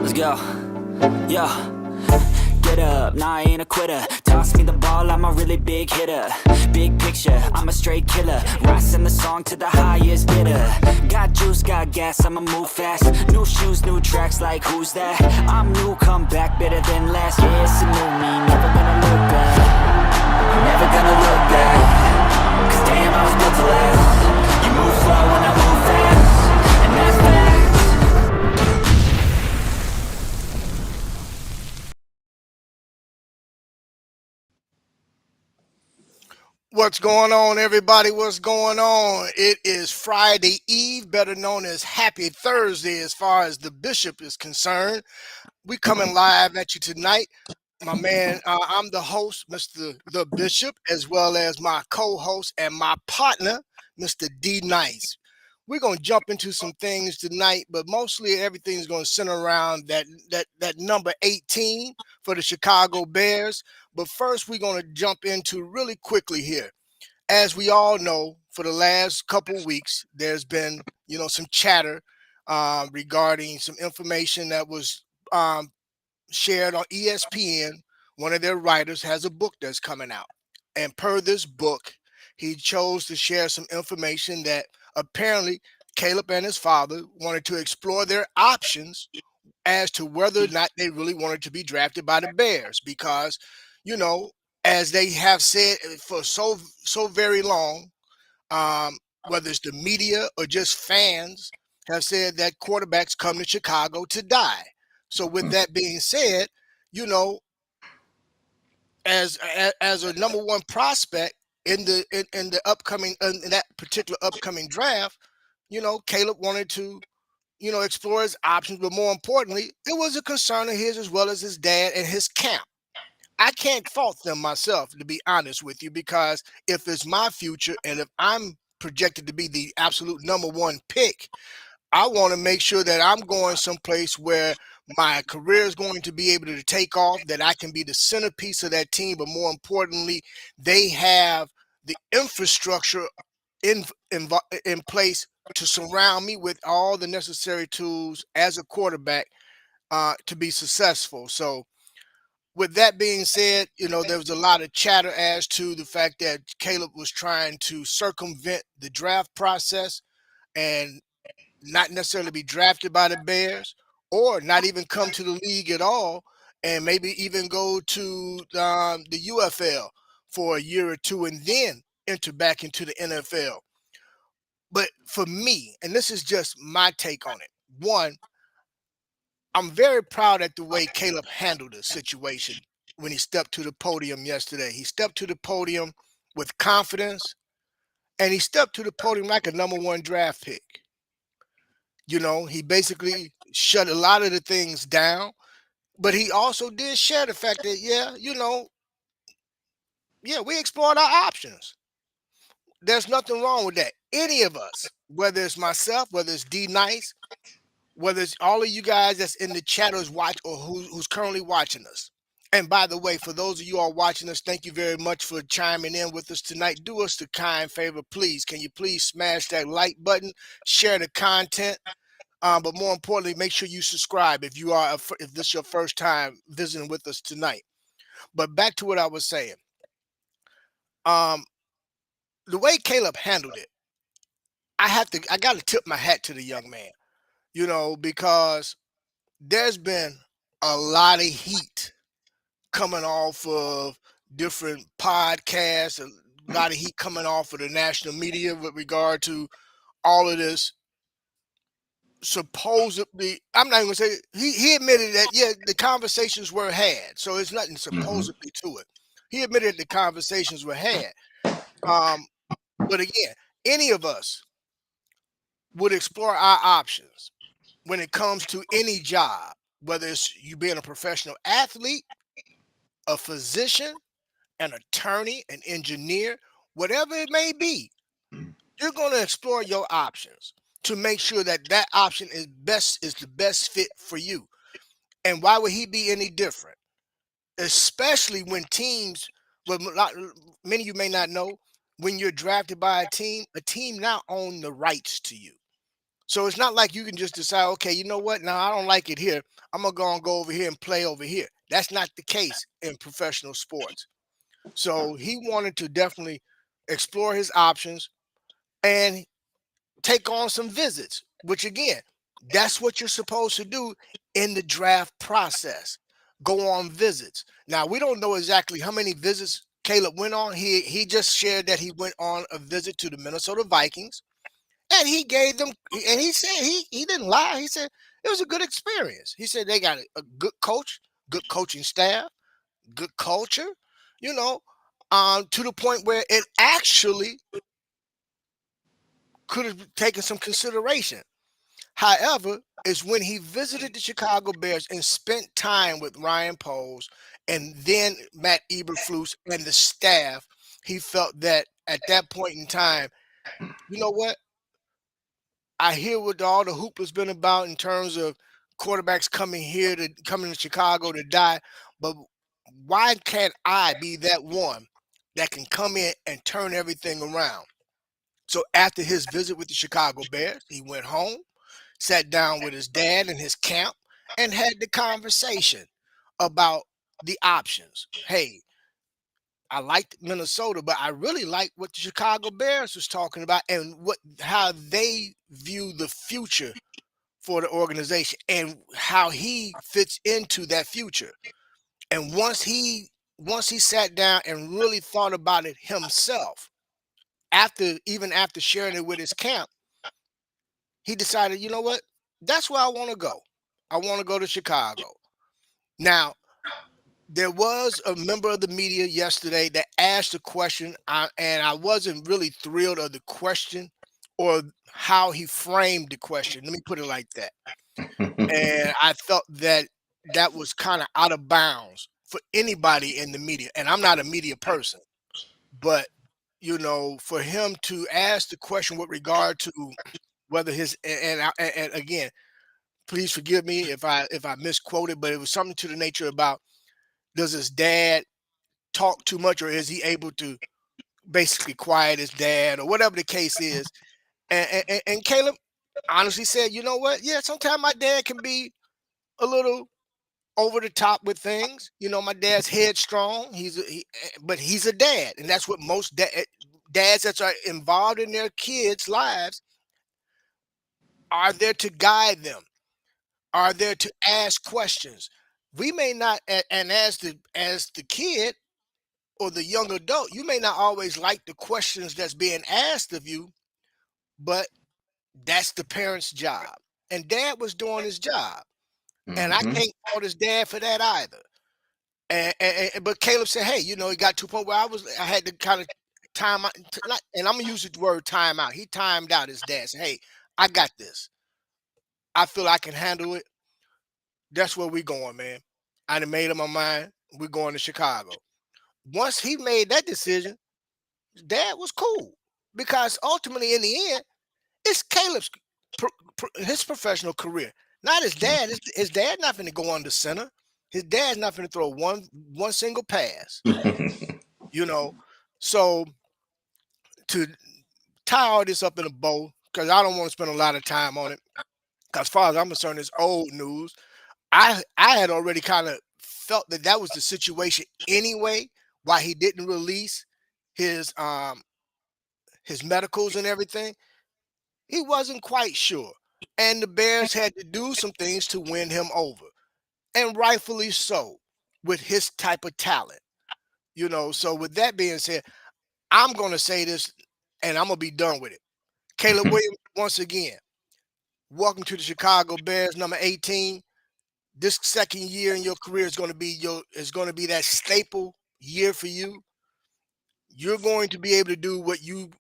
Let's go. Yo. Get up, nah, I ain't a quitter. Toss me the ball, I'm a really big hitter. Big picture, I'm a straight killer. Rising the song to the highest bidder. Got juice, got gas, I'ma move fast. New shoes, new tracks, like who's that? I'm new, come back, better than last. Yeah, it's a new me, never gonna look back. I'm never gonna look back. Cause damn, I was built to last. You move slow and I move fast. And that's facts. What's going on, everybody? What's going on? It is Friday Eve, better known as Happy Thursday as far as the bishop is concerned. We coming live at you tonight. My man, I'm the host, Mr. The Bishop, as well as my co-host and my partner, Mr. D Nice. We're gonna jump into some things tonight, but mostly everything's gonna center around that number 18 for the Chicago Bears. But first, we're gonna jump into really quickly here. As we all know, for the last couple weeks, there's been some chatter regarding some information that was shared on ESPN. One of their writers has a book that's coming out. And per this book, he chose to share some information that apparently Caleb and his father wanted to explore their options as to whether or not they really wanted to be drafted by the Bears. Because, you know, as they have said for so very long, whether it's the media or just fans, have said that quarterbacks come to Chicago to die. So with that being said, you know, as a number one prospect in the upcoming in that particular upcoming draft, Caleb wanted to explore his options, but more importantly, it was a concern of his as well as his dad and his camp. I can't fault them myself, to be honest with you, because if it's my future and if I'm projected to be the absolute number one pick, I want to make sure that I'm going someplace where my career is going to be able to take off, that I can be the centerpiece of that team, but more importantly, they have the infrastructure in in place to surround me with all the necessary tools as a quarterback to be successful. So with that being said, there was a lot of chatter as to the fact that Caleb was trying to circumvent the draft process and not necessarily be drafted by the Bears or not even come to the league at all and maybe even go to the UFL for a year or two and then enter back into the NFL. But for me, and this is just my take on it, one, I'm very proud at the way Caleb handled the situation when he stepped to the podium yesterday. He stepped to the podium with confidence, and he stepped to the podium like a number one draft pick. He basically shut a lot of the things down, but he also did share the fact that, yeah, we explored our options. There's nothing wrong with that. Any of us, whether it's myself, whether it's D Nice, whether it's all of you guys that's in the chatters watch or who's currently watching us. And by the way, for those of you all watching us, thank you very much for chiming in with us tonight. Do us the kind favor, please. Can you please smash that like button, share the content, but more importantly, make sure you subscribe if this is your first time visiting with us tonight. But back to what I was saying. The way Caleb handled it, I got to tip my hat to the young man, because there's been a lot of heat coming off of different podcasts, a lot of heat coming off of the national media with regard to all of this. Supposedly, I'm not even gonna say he admitted that, yeah, the conversations were had, so it's nothing supposedly to it. He admitted the conversations were had. Um, but again, any of us would explore our options when it comes to any job, whether it's you being a professional athlete, a physician, an attorney, an engineer, whatever it may be, you're going to explore your options to make sure that that option is the best fit for you. And why would he be any different? Especially when teams, well, many of you may not know, when you're drafted by a team now owns the rights to you. So it's not like you can just decide, okay, you know what? Now I don't like it here. I'm gonna go over here and play over here. That's not the case in professional sports. So he wanted to definitely explore his options and take on some visits, which again, that's what you're supposed to do in the draft process. Go on visits. Now we don't know exactly how many visits Caleb went on. He just shared that he went on a visit to the Minnesota Vikings, and he gave them, and he said he didn't lie. He said it was a good experience. He said they got a good coach, good coaching staff, good culture, you know, to the point where it actually could have taken some consideration. However, is when he visited the Chicago Bears and spent time with Ryan Poles and then Matt Eberflus and the staff, he felt that at that point in time, you know what? I hear what all the hoopla's been about in terms of quarterbacks coming to Chicago to die, but why can't I be that one that can come in and turn everything around? So after his visit with the Chicago Bears, he went home, sat down with his dad in his camp, and had the conversation about the options. Hey, I liked Minnesota, but I really like what the Chicago Bears was talking about and what how they view the future for the organization and how he fits into that future. And once he sat down and really thought about it himself, after sharing it with his camp, he decided, you know what? That's where I want to go. I want to go to Chicago. Now, there was a member of the media yesterday that asked a question, and I wasn't really thrilled of the question or how he framed the question. Let me put it like that. And I felt that that was kind of out of bounds for anybody in the media. And I'm not a media person, but for him to ask the question with regard to whether his and again, please forgive me if I misquoted, but it was something to the nature about, does his dad talk too much, or is he able to basically quiet his dad, or whatever the case is? And Caleb honestly said, you know what? Yeah, sometimes my dad can be a little over the top with things. My dad's headstrong. But he's a dad, and that's what most dads that are involved in their kids' lives are there to guide them, are there to ask questions. We may not, and as the kid or the young adult, you may not always like the questions that's being asked of you, but that's the parent's job. And dad was doing his job. And I Mhm. can't fault his dad for that either. But Caleb said, hey, he got to a point where I had to kind of time out, and I'm gonna use the word time out. He timed out his dad. Said, hey, I got this. I feel I can handle it. That's where we going, man. I done made up my mind. We're going to Chicago. Once he made that decision, dad was cool because ultimately, in the end, it's Caleb's his professional career, not his dad. His dad not going to go under center. His dad's not going to throw one single pass. You know, so to tie all this up in a bow, because I don't want to spend a lot of time on it. Because as far as I'm concerned, it's old news. I had already kind of felt that that was the situation anyway. Why he didn't release his um his medicals and everything, he wasn't quite sure. And the Bears had to do some things to win him over, and rightfully so, with his type of talent. So with that being said, I'm gonna say this, and I'm gonna be done with it. Caleb Williams, once again, welcome to the Chicago Bears, number 18. This second year in your career is going to be that staple year for you. You're going to be able to do what you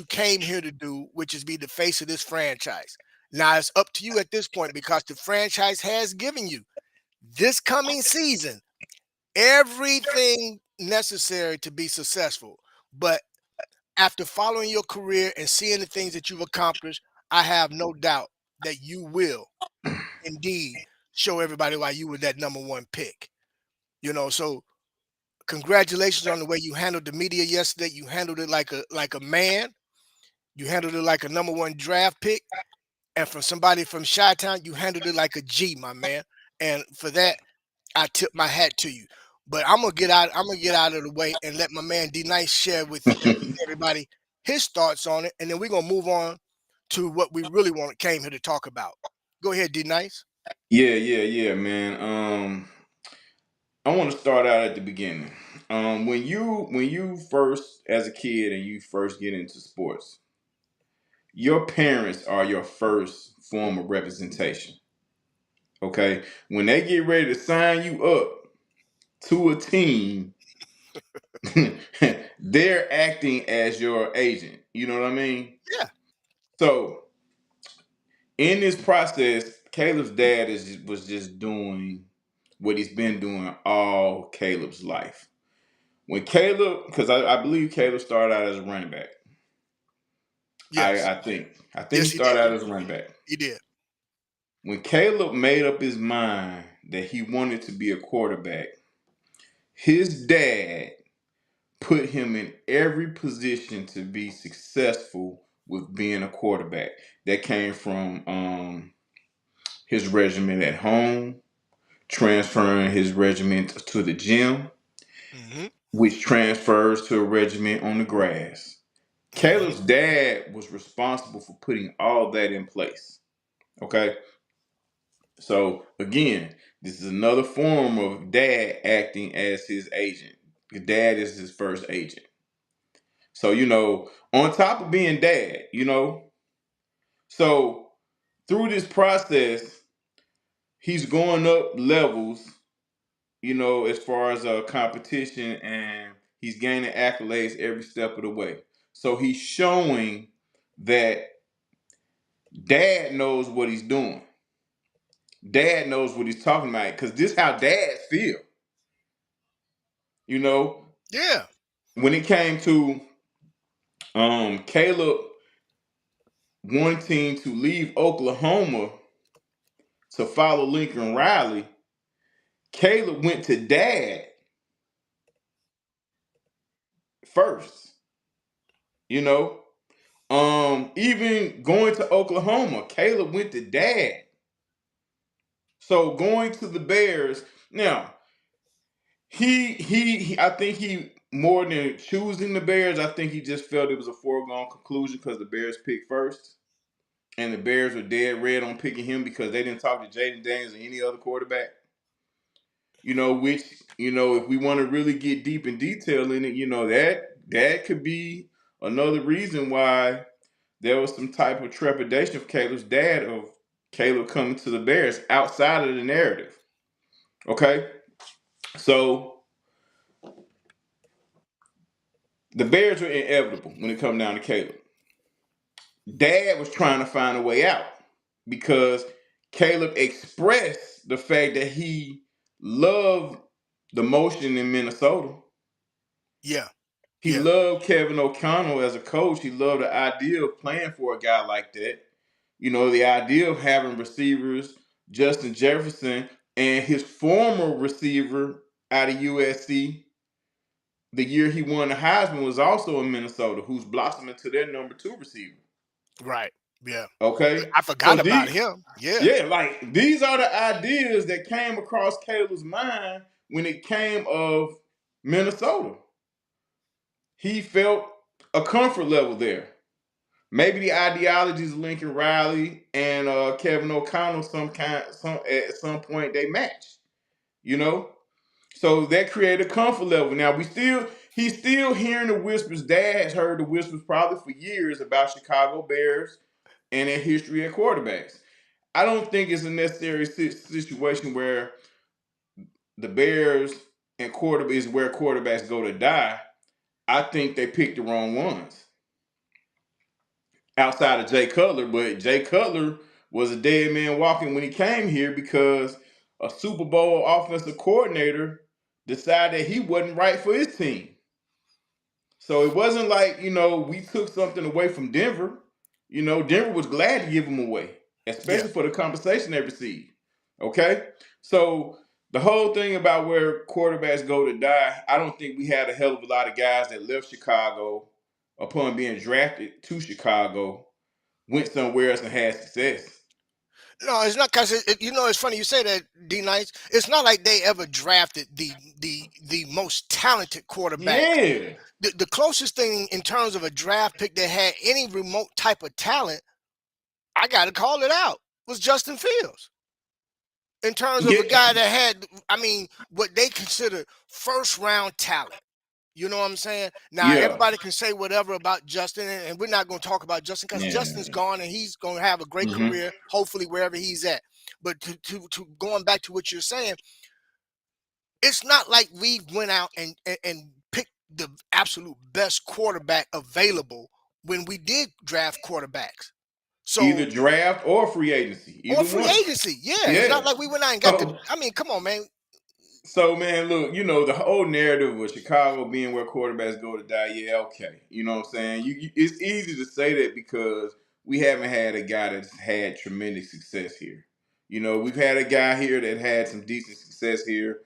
came here to do, which is be the face of this franchise. Now it's up to you at this point, because the franchise has given you this coming season everything necessary to be successful. But after following your career and seeing the things that you've accomplished, I have no doubt that you will indeed show everybody why you were that number one pick. So congratulations on the way you handled the media yesterday. You handled it like a man. You handled it like a number one draft pick. And from somebody from Chi-Town, you handled it like a G, my man. And for that, I tip my hat to you. But I'm gonna get out of the way and let my man D Nice share with everybody his thoughts on it, and then we're gonna move on to what we really came here to talk about. Go ahead, D Nice. Yeah, man. I want to start out at the beginning. When you first as a kid and you first get into sports, your parents are your first form of representation. Okay, when they get ready to sign you up to a team, they're acting as your agent. You know what I mean? Yeah. So in this process, Caleb's dad was just doing what he's been doing all Caleb's life. When Caleb, because I believe Caleb started out as a running back. I, Yes. I think I think he Yes, he did. started out as a running back. He did. When Caleb made up his mind that he wanted to be a quarterback, his dad put him in every position to be successful with being a quarterback. That came from his regimen at home, transferring his regiment to the gym, Hmm. which transfers to a regiment on the grass. Hmm. Caleb's dad was responsible for putting all that in place. Okay. So again, this is another form of dad acting as his agent. Dad is his first agent. So, on top of being dad, so through this process, he's going up levels, as far as a competition, and he's gaining accolades every step of the way. So he's showing that dad knows what he's doing. Dad knows what he's talking about because this is how dads feel. You know, Yeah. when it came to Caleb wanting to leave Oklahoma to follow Lincoln Riley, Caleb went to dad first. You know, even going to Oklahoma, Caleb went to dad. So going to the Bears now, I think he more than choosing the Bears, I think he just felt it was a foregone conclusion because the Bears picked first, and the Bears were dead red on picking him because they didn't talk to Jaden Daniels or any other quarterback. Which if we want to really get deep in detail in it, that could be another reason why there was some type of trepidation of Caleb's dad of Caleb coming to the Bears outside of the narrative. Okay, so the Bears were inevitable when it come down to Caleb. Dad was trying to find a way out because Caleb expressed the fact that he loved the motion in Minnesota. Yeah. He Yeah. loved Kevin O'Connell as a coach. He loved the idea of playing for a guy like that. The idea of having receivers, Justin Jefferson, and his former receiver out of USC, the year he won the Heisman, was also in Minnesota, who's blossomed into their number two receiver. Right. Yeah. Okay? I So forgot about him. Yeah. yeah, like these are the ideas that came across Caleb's mind when it came of Minnesota. He felt a comfort level there. Maybe the ideologies of Lincoln Riley and Kevin O'Connell at some point they match, you know. So that created a comfort level. Now he's still hearing the whispers. Dad has heard the whispers probably for years about Chicago Bears and their history at quarterbacks. I don't think it's a necessary situation where the Bears and quarterback is where quarterbacks go to die. I think they picked the wrong ones outside of Jay Cutler, but Jay Cutler was a dead man walking when he came here because a Super Bowl offensive coordinator decided that he wasn't right for his team. So it wasn't like, we took something away from Denver. Denver was glad to give him away, Yeah. especially for the compensation they received. Okay? So the whole thing about where quarterbacks go to die, I don't think we had a hell of a lot of guys that left Chicago upon being drafted to Chicago went somewhere else and had success. No, it's not because it's funny you say that, D Nice. It's not like they ever drafted the most talented quarterback. Yeah. The closest thing in terms of a draft pick that had any remote type of talent, I got to call it out, was Justin Fields. In terms of Yeah. a guy that had, what they consider first round talent. You know what I'm saying? Now, Yeah. everybody can say whatever about Justin, and we're not going to talk about Justin because Justin's Yeah. gone and he's going to have a great Hmm. career, hopefully wherever he's at. But to going back to what you're saying, it's not like we went out and picked the absolute best quarterback available when we did draft quarterbacks. Either So, draft or free agency. or Either free one. agency. Yeah, it's Yeah. not like we went out and got the. So Come on, man. So man, look, the whole narrative of Chicago being where quarterbacks go to die. Yeah, okay, you know what I'm saying. It's easy to say that because we haven't had a guy that's had tremendous success here. We've had a guy here that had some decent success here.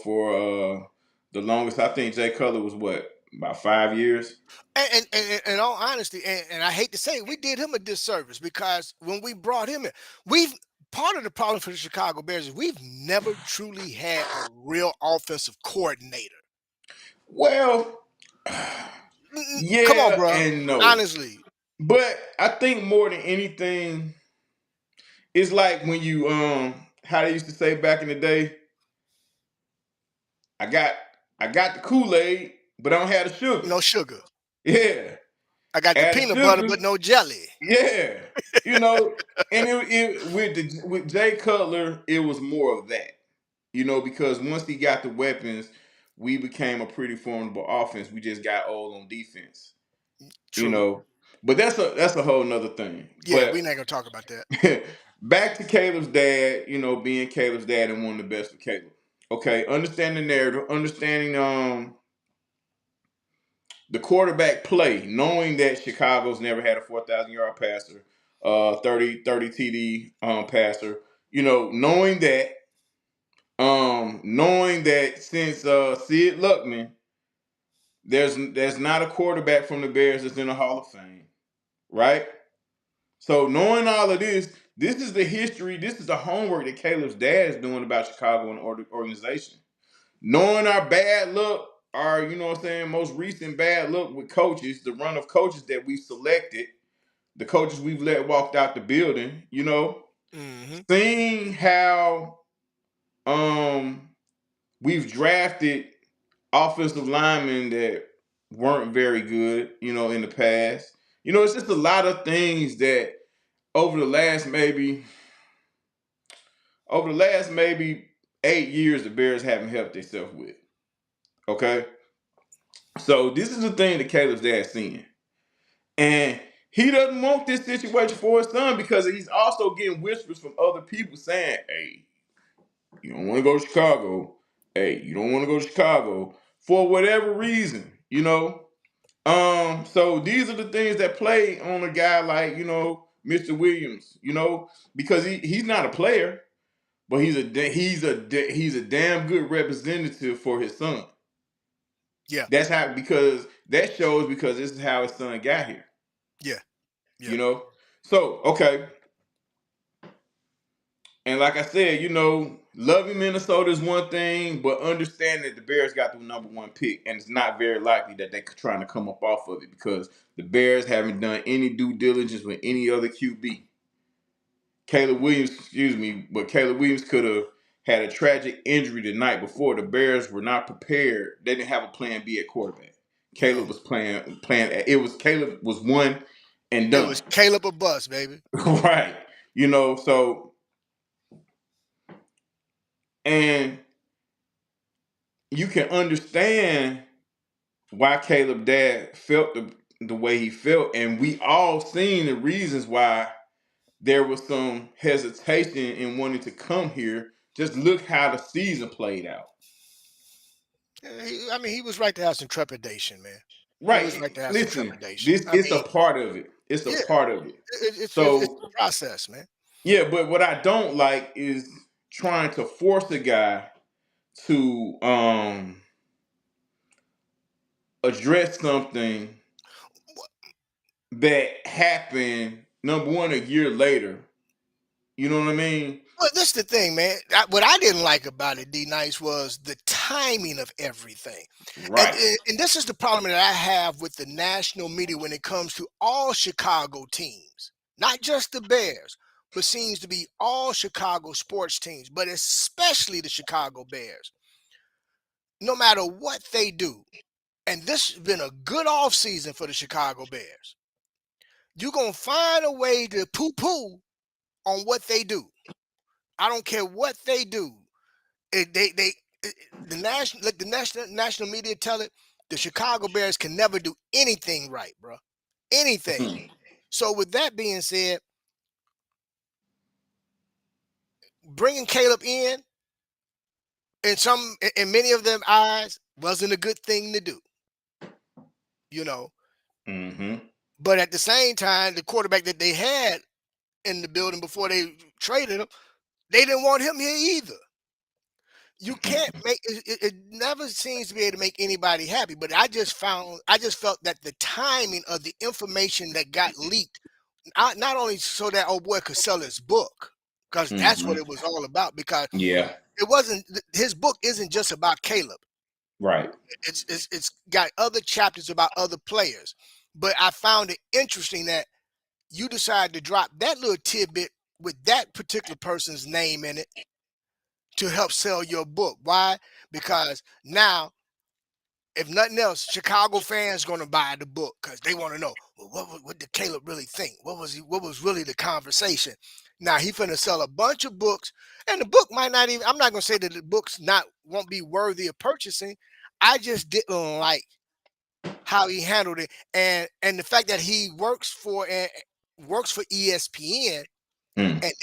For the longest, I think Jay Cutler was what, about 5 years. And in all honesty, and I hate to say it, we did him a disservice because when we brought him in, we've part of the problem for the Chicago Bears is we've never truly had a real offensive coordinator. Well, Come on, yeah bro. and no, Honestly, but I think more than anything, it's like when you how they used to say back in the day. I got I got the Kool-Aid, but I don't have the sugar. no sugar. Yeah. I got the Add the peanut butter, sugar. but no jelly. Yeah. You know, and with Jay Cutler, it was more of that. Because once he got the weapons, we became a pretty formidable offense. We just got old on defense. You True. know. But that's a whole nother thing. Yeah, But we're not gonna talk about that. back to Caleb's dad, being Caleb's dad and one of the best for Caleb. Okay, understand the narrative, understanding the quarterback play, knowing that Chicago's never had a 4,000-yard passer, 30 TD passer, knowing that since Sid Luckman, there's not a quarterback from the Bears that's in the Hall of Fame, right? So knowing all of this is the history, this is the homework that Caleb's dad is doing about Chicago and organization. Knowing our bad luck, our, most recent bad luck with coaches, the run of coaches that we've selected, the coaches we've let walked out the building, Hmm. seeing how we've drafted offensive linemen that weren't very good, in the past. It's just a lot of things that over the last maybe 8 years, the Bears haven't helped themselves with. Okay? So this is the thing that Caleb's dad's seeing. And he doesn't want this situation for his son because he's also getting whispers from other people saying, hey, you don't want to go to Chicago. Hey, you don't want to go to Chicago for whatever reason, So these are the things that play on a guy like, Mr. Williams, because he's not a player, but he's a damn good representative for his son. Yeah, Because this is how his son got here. yeah, yeah, You know? So, okay. And like I said, loving Minnesota is one thing, but understand that the Bears got the number one pick, and it's not very likely that they're trying to come up off of it because the Bears haven't done any due diligence with any other QB. Caleb Williams, excuse me, but Caleb Williams could have had a tragic injury the night before. The Bears were not prepared. They didn't have a plan B at quarterback. no. Caleb was playing. Caleb was one and It done. was Caleb or bust, baby. Right. So and you can understand why Caleb dad felt the way he felt, and we all seen the reasons why there was some hesitation in wanting to come here. Just look how the season played out. Yeah, he was right to have some trepidation, man. He was Right. right to have some Listen, trepidation. this it's a part of it. It's a Yeah, part of it. it's So a process, man. yeah, but what I don't like is trying to force a guy to address something that happened number one a year later. You know what I mean? Well, this the thing, man. What I didn't like about it, D Nice, was the timing of everything. And, Right. and and this is the problem that I have with the national media when it comes to all Chicago teams, not just the Bears, but seems to be all Chicago sports teams, but especially the Chicago Bears. No matter what they do, and this has been a good offseason for the Chicago Bears, you're gonna find a way to poo-poo on what they do. I don't care what they do. They the national like the national media tell it, the Chicago Bears can never do anything right, bro. Anything. So with that being said, bringing Caleb in many of them eyes wasn't a good thing to do, you know. Mm-hmm. But at the same time, the quarterback that they had in the building before they traded him, they didn't want him here either. You can't make it never seems to be able to make anybody happy. But I just felt that the timing of the information that got leaked, not only so that old boy could sell his book, because that's what Mm-hmm. it was all about. Because Yeah. it wasn't his book isn't just about Caleb. Right. It's got other chapters about other players. But I found it interesting that you decided to drop that little tidbit with that particular person's name in it to help sell your book. Why? Because now, if nothing else, Chicago fans going to buy the book because they want to know, well, what did Caleb really think? What was really the conversation? Now he finna sell a bunch of books, and the book might not even. I'm not gonna say that the books won't be worthy of purchasing. I just didn't like how he handled it, and the fact that he works for ESPN, Mm. and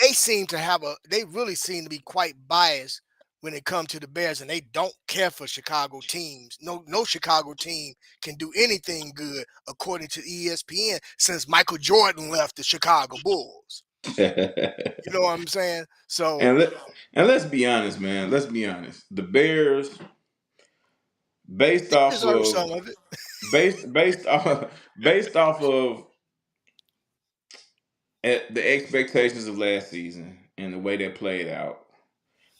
they really seem to be quite biased when it comes to the Bears, and they don't care for Chicago teams. No Chicago team can do anything good according to ESPN since Michael Jordan left the Chicago Bulls. You know what I'm saying? So and let and let's be honest, man. Let's be honest. The Bears, based he off deserves of some of it. based off based off of the expectations of last season and the way that played out,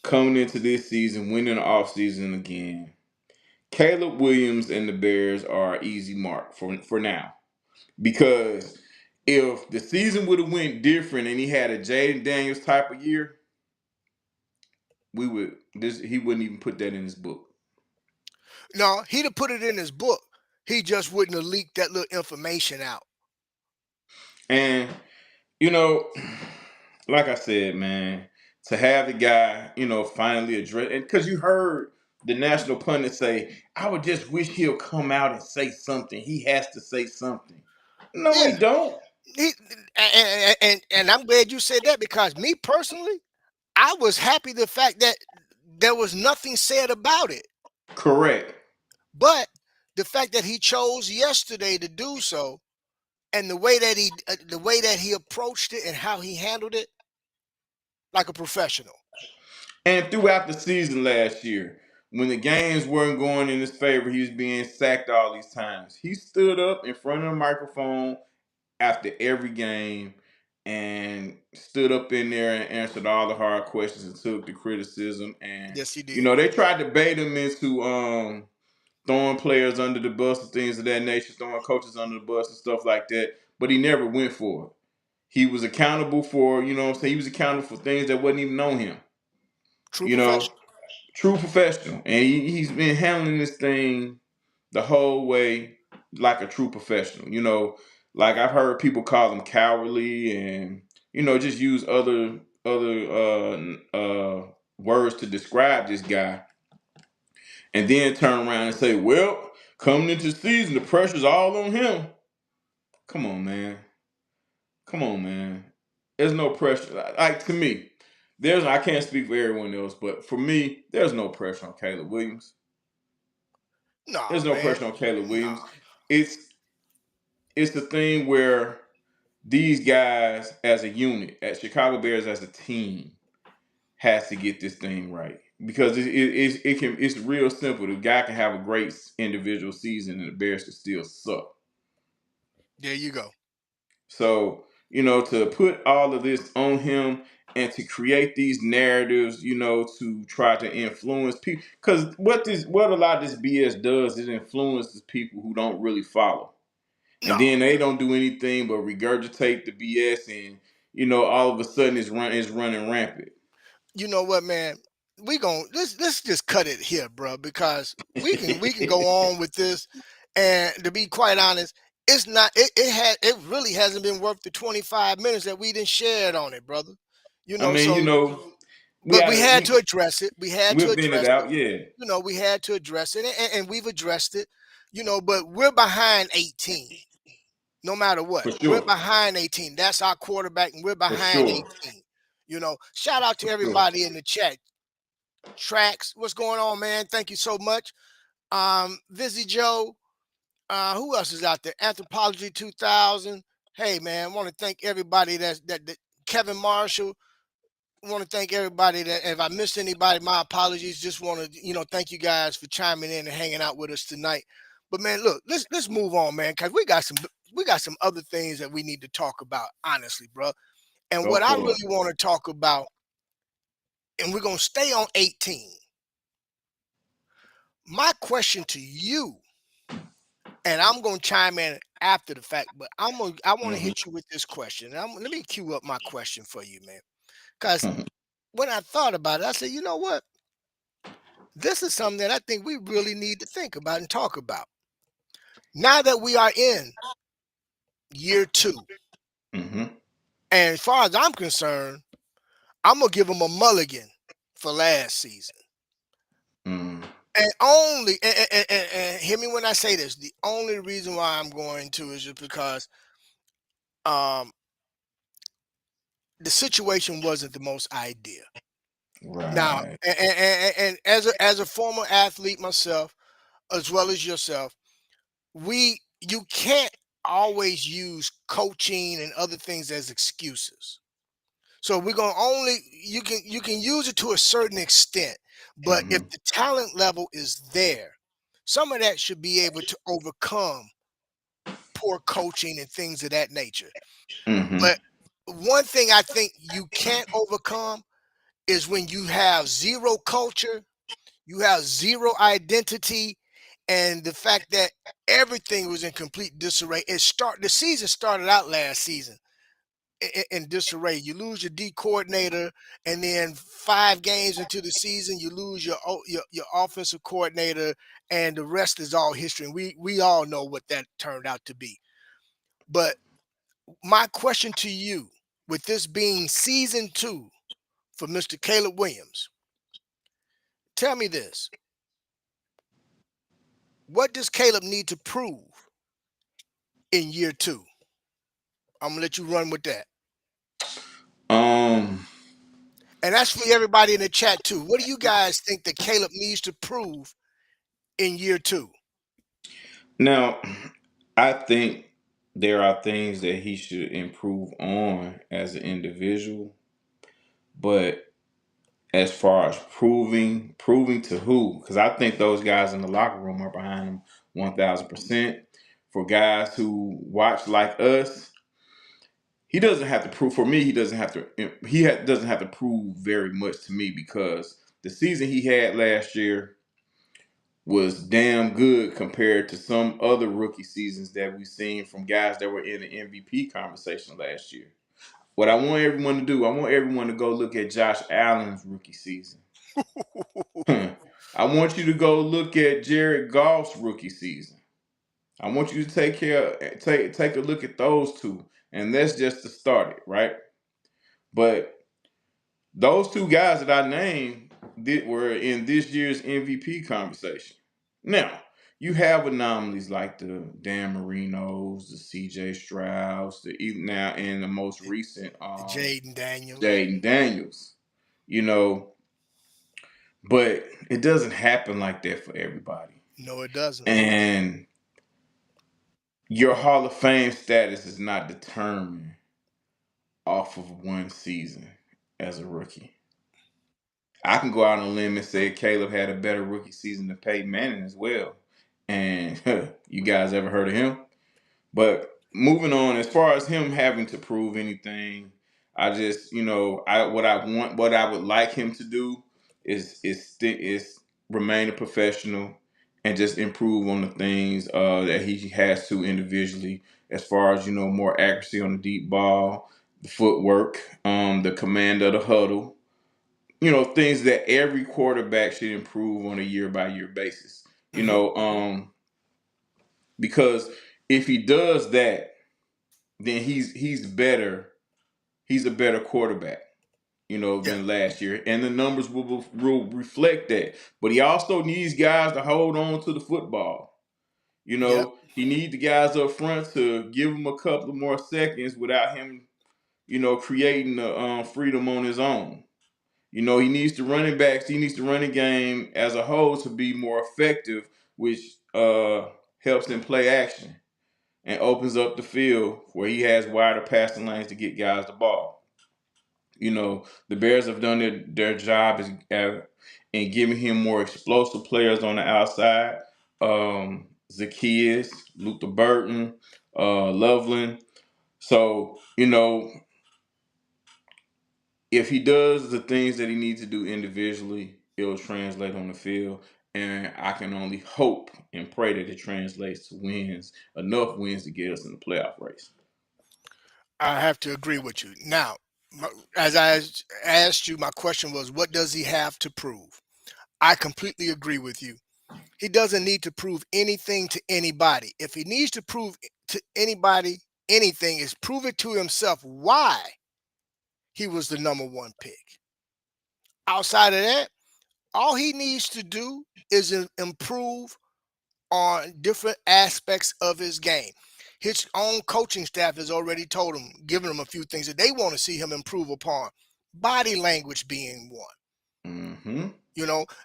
coming into this season, winning the offseason again. Caleb Williams and the Bears are an easy mark for now. Because if the season would have went different and he had a Jaden Daniels type of year, he wouldn't even put that in his book. No, he'd have put it in his book. He just wouldn't have leaked that little information out. And you know, like I said, man, to have the guy, finally address, and because you heard the national pundit say, "I would just wish he'll come out and say something. He has to say something." No, he Yeah. don't. He, and I'm glad you said that because me personally, I was happy the fact that there was nothing said about it. Correct. But the fact that he chose yesterday to do so, and the way that he approached it and how he handled it, like a professional. And throughout the season last year, when the games weren't going in his favor, he was being sacked all these times. He stood up in front of the microphone after every game and stood up in there and answered all the hard questions and took the criticism. And Yes, he did. they tried to bait him into throwing players under the bus and things of that nature, throwing coaches under the bus and stuff like that. But he never went for it. He was accountable for, what I'm saying? He was accountable for things that wasn't even on him. True You know, professional. true professional. And he's been handling this thing the whole way like a true professional. Like I've heard people call him cowardly and, just use other words to describe this guy. And then turn around and say, well, coming into the season, the pressure's all on him. Come on, man. Come on, man. There's no pressure. Like to me, I can't speak for everyone else, but for me, there's no pressure on Caleb Williams. There's Nah, no man. pressure on Caleb Williams. Nah. It's it's the thing where these guys as a unit, at Chicago Bears as a team, has to get this thing right. Because it's real simple. The guy can have a great individual season and the Bears can still suck. There you go. So, to put all of this on him and to create these narratives, to try to influence people. Because what a lot of this BS does, it influences people who don't really follow. And No, then they don't do anything but regurgitate the BS, and all of a sudden it's running rampant. you know what, man? We gon' let's just cut it here, bro, because we can go on with this. And to be quite honest, it's not it really hasn't been worth the 25 minutes that we didn't shared on it, brother. I mean, So we but we had had to address it. We had to we've been it address it. out, yeah, We had to address it, and we've addressed it. But we're behind 18. No matter what, for we're sure, behind 18. That's our quarterback, and we're for behind sure, 18. Shout out to for sure. everybody in the chat. Tracks, what's going on, man? Thank you so much. Vizzy Joe, who else is out there? Anthropology 2000. Hey, man, I want to thank everybody that Kevin Marshall. I want to thank everybody that if I missed anybody, my apologies. Just want to, thank you guys for chiming in and hanging out with us tonight. But man, look, let's move on, man, because we got some other things that we need to talk about, honestly, bro. And Go what I for really it. want to talk about, and we're gonna stay on 18. My question to you, and I'm gonna chime in after the fact, but I want to Hmm. hit you with this question. Let me cue up my question for you, man. Because when I thought about it, I said, you know what? This is something that I think we really need to think about and talk about. Now that we are in year 2, Hmm. and as far as I'm concerned, I'm gonna give them a mulligan for last season. Hmm. And only and hear me when I say this. The only reason why I'm going to is just because um the situation wasn't the most ideal. Now, Right. and as a former athlete myself, as well as yourself, you can't always use coaching and other things as excuses. So we're gonna only you can use it to a certain extent, but if Hmm. the talent level is there, some of that should be able to overcome poor coaching and things of that nature. Hmm. But one thing I think you can't overcome is when you have zero culture, you have zero identity, and the fact that everything was in complete disarray. The season started out last season in disarray. You lose your D coordinator, and then 5 games into the season, you lose your offensive coordinator, and the rest is all history. And we all know what that turned out to be. But my question to you, with this being season 2 for Mr. Caleb Williams, tell me this: what does Caleb need to prove in year 2? I'm gonna let you run with that. Um. And that's for everybody in the chat too. What do you guys think that Caleb needs to prove in year 2? Now, I think there are things that he should improve on as an individual, but as far as proving to who? Because I think those guys in the locker room are behind him 1,000%. For guys who watch like us, he doesn't have to prove. For me, he doesn't have to. Doesn't have to prove very much to me because the season he had last year was damn good compared to some other rookie seasons that we've seen from guys that were in the MVP conversation last year. What I want everyone to do, I want everyone to go look at Josh Allen's rookie season. I want you to go look at Jared Goff's rookie season. I want you to take a look at those two, and that's just to start it, right? But those two guys that I named were in this year's MVP conversation. Now, you have anomalies like the Dan Marinos, the CJ Strauss, the even now and the most recent Jaden Daniels. Jaden Daniels. You know, but it doesn't happen like that for everybody. No, it doesn't. And your Hall of Fame status is not determined off of one season as a rookie. I can go out on a limb and say Caleb had a better rookie season than Peyton Manning as well. And you guys ever heard of him? But moving on, as far as him having to prove anything, I just, I what I want, what I would like him to do is remain a professional and just improve on the things that he has to individually, as far as more accuracy on the deep ball, the footwork, the command of the huddle, things that every quarterback should improve on a year by year basis. You Hmm. know, um, because if he does that, then he's better. He's a better quarterback, Yeah. than last year, and the numbers will reflect that. But he also needs guys to hold on to the football. Yep. He needs the guys up front to give him a couple of more seconds without him, creating the freedom on his own. He needs the running backs. He needs the running game as a whole to be more effective, which helps in play action and opens up the field where he has wider passing lanes to get guys the ball. The Bears have done their job in giving him more explosive players on the outside. Zacchaeus, Luther Burton, Loveland. So, if he does the things that he needs to do individually, it'll translate on the field. And I can only hope and pray that it translates to wins, enough wins to get us in the playoff race. I have to agree with you. Now, as I asked you, my question was, what does he have to prove? I completely agree with you. He doesn't need to prove anything to anybody. If he needs to prove to anybody anything, is prove it to himself why he was the number one pick. Outside of that, all he needs to do is improve on different aspects of his game. His own coaching staff has already told him, given him a few things that they want to see him improve upon. Body language being one. Mm-hmm.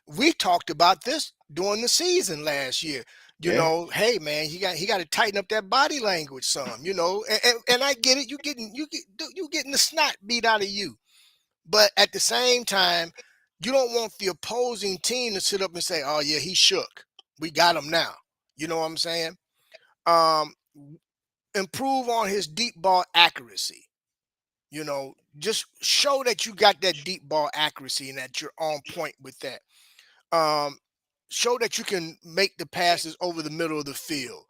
We talked about this during the season last year. Yeah. Hey man, he got to tighten up that body language some. And I get it. You getting the snot beat out of you, but at the same time, you don't want the opposing team to sit up and say, "Oh yeah, he shook. We got him now." You know what I'm saying? Um, Improve on his deep ball accuracy. Just show that you got that deep ball accuracy and that you're on point with that. Um, Show that you can make the passes over the middle of the field.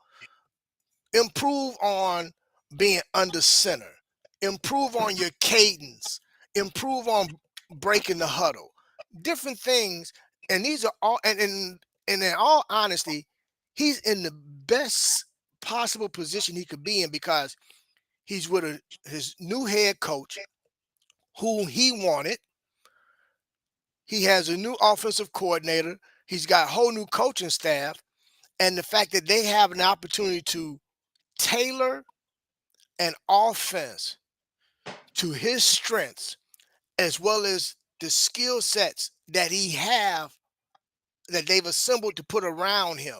Improve on being under center. Improve on your cadence. Improve on breaking the huddle. Different things, and these are all. And in all honesty, he's in the best possible position he could be in because he's with his new head coach, who he wanted. He has a new offensive coordinator. He's got a whole new coaching staff, and the fact that they have an opportunity to tailor an offense to his strengths as well as the skill sets that they've assembled to put around him.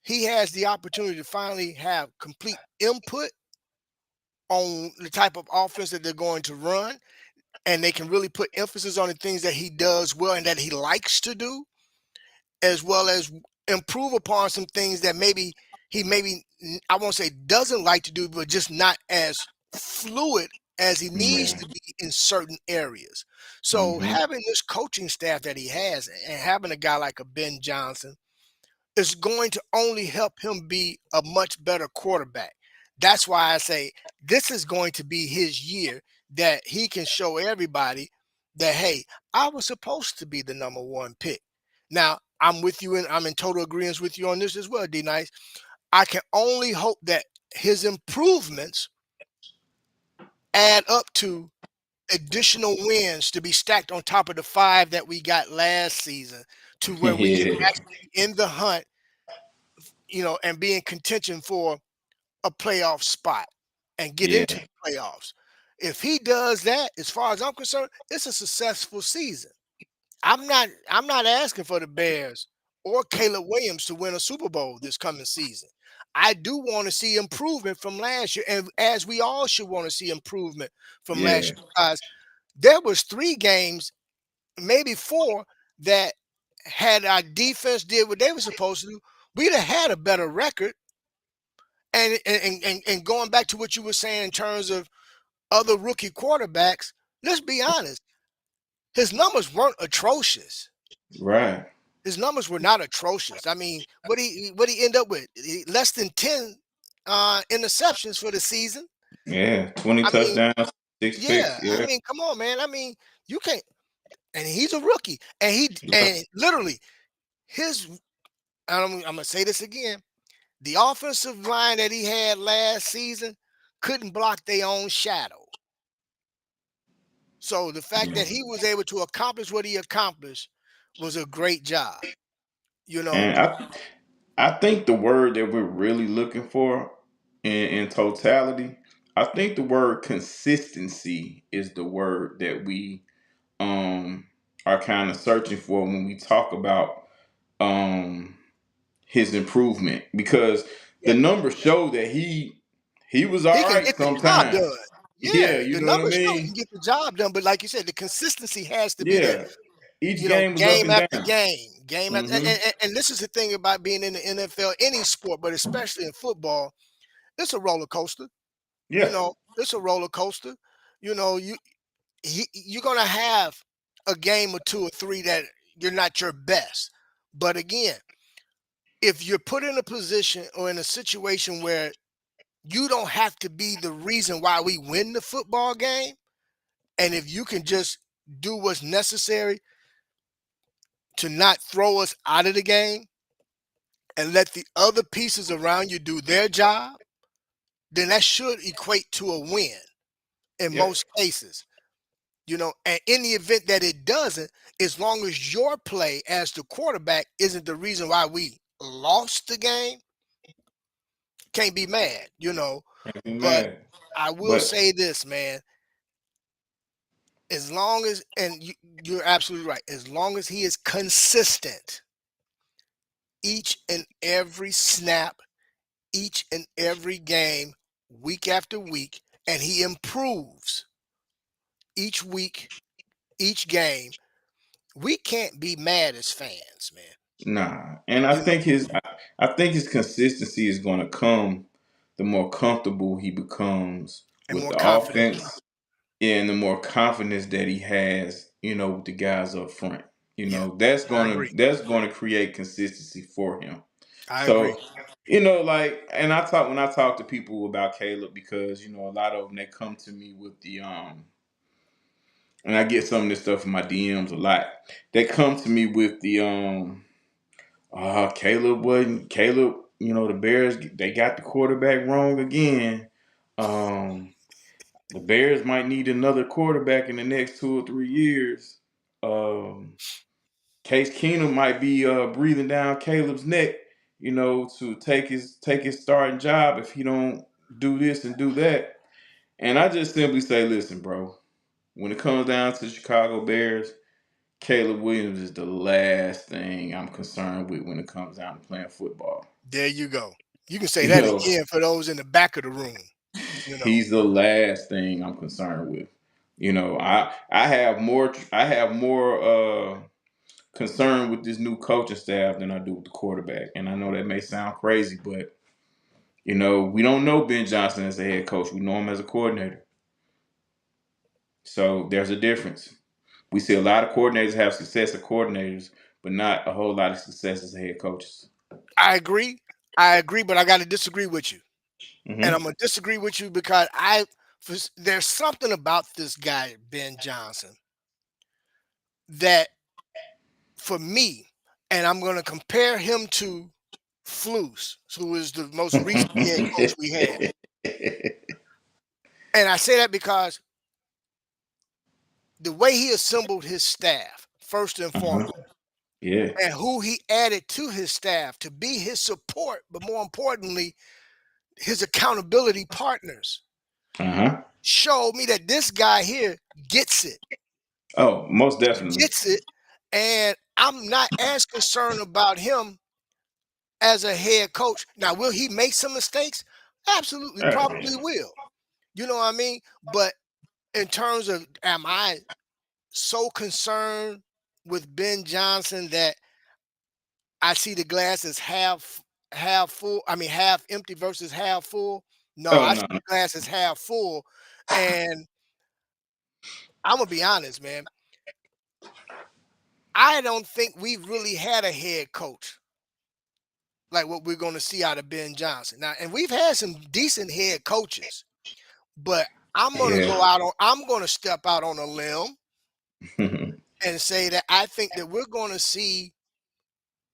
He has the opportunity to finally have complete input on the type of offense that they're going to run, and they can really put emphasis on the things that he does well and that he likes to do, as well as improve upon some things that maybe I won't say doesn't like to do, but just not as fluid as he needs Yeah. to be in certain areas. So Mm-hmm. having this coaching staff that he has and having a guy like a Ben Johnson is going to only help him be a much better quarterback. That's why I say this is going to be his year that he can show everybody that, hey, I was supposed to be the number one pick. Now, I'm with you and I'm in total agreement with you on this as well, D Nice. I can only hope that his improvements add up to additional wins to be stacked on top of the 5 that we got last season to where we can Yeah. actually be in the hunt, and be in contention for a playoff spot and get Yeah. into the playoffs. If he does that, as far as I'm concerned, it's a successful season. I'm not asking for the Bears or Caleb Williams to win a Super Bowl this coming season. I do want to see improvement from last year, and as we all should want to see improvement from last Yeah. year, because there was 3 games, maybe 4, that had our defense did what they were supposed to do, we'd have had a better record And going back to what you were saying in terms of other rookie quarterbacks, let's be honest, his numbers weren't atrocious. Right. His numbers were not atrocious. I mean, what he end up with? Less than 10 interceptions for the season. Yeah. 20 I mean, touchdowns, six yeah. picks. I Yeah. mean, come on, man. I mean, you can't. And he's a rookie, Yeah. and literally his. I'm gonna say this again. The offensive line that he had last season couldn't block their own shadow. So the fact Yeah. that he was able to accomplish what he accomplished was a great job. You know, And I think the word that we're really looking for in totality, I think the word consistency is the word that we um are kind of searching for when we talk about um his improvement, because the yeah, numbers show that he was he all can right get the job sometimes. done. Yeah, Yeah, you the know what I numbers show he mean? can get the job done, but like you said, the consistency has to be there. Yeah. Each game was up Game and after down. game after, Hmm. and this is the thing about being in the NFL, any sport, but especially in football, it's a roller coaster. Yeah. It's a roller coaster. You know, you're gonna have a game or two or three that you're not your best. But again, if you're put in a position or in a situation where you don't have to be the reason why we win the football game, and if you can just do what's necessary to not throw us out of the game and let the other pieces around you do their job, then that should equate to a win in Yep. most cases. And in the event that it doesn't, as long as your play as the quarterback isn't the reason why we lost the game, can't be mad. Can't be But mad. I will But say this, man, as long as, and you're absolutely right, as long as he is consistent each and every snap, each and every game, week after week, and he improves each week, each game, we can't be mad as fans, man. nah. And You know, I think his consistency is gonna come the more comfortable he becomes and with more the confident. offense. Yeah, and the more confidence that he has, with the guys up front. Yeah, That's I gonna agree. that's gonna create consistency for him. I agree. So, like, and when I talk to people about Caleb, because a lot of them, they come to me with the and I get some of this stuff in my DMs a lot. They come to me with the Caleb. The Bears, they got the quarterback wrong again. Um, the Bears might need another quarterback in the next 2 or 3 years. Um, Case Keenum might be breathing down Caleb's neck, to take his starting job if he don't do this and do that. And I just simply say, listen, bro, when it comes down to the Chicago Bears, Caleb Williams is the last thing I'm concerned with when it comes down to playing football. There you go. You can say You that know, again for those in the back of the room. You know, he's the last thing I'm concerned with. I have more concern with this new coaching staff than I do with the quarterback. And I know that may sound crazy, but we don't know Ben Johnson as a head coach. We know him as a coordinator. So there's a difference. We see a lot of coordinators have success as coordinators, but not a whole lot of success as head coaches. I agree. I agree, but I got to disagree with you. And Hmm. I'm gonna disagree with you because there's something about this guy Ben Johnson that for me, and I'm gonna compare him to Flus, who is the most recent head coach we had. And I say that because the way he assembled his staff, first and Uh-huh. foremost, Yeah. and who he added to his staff to be his support, but more importantly, his accountability partners, Uh-huh. showed me that this guy here gets it. Oh, most He definitely. gets it. And I'm not as concerned about him as a head coach. Now, will he make some mistakes? Absolutely, Yeah. probably will. You know what I mean? But in terms of, am I so concerned with Ben Johnson that I see the glass as half full. I mean, half empty versus half full. No, Oh I no, see the glass as half full, and I'm gonna be honest, man. I don't think we've really had a head coach like what we're going to see out of Ben Johnson now, and we've had some decent head coaches, but yeah, I'm going to step out on a limb and say that I think that we're going to see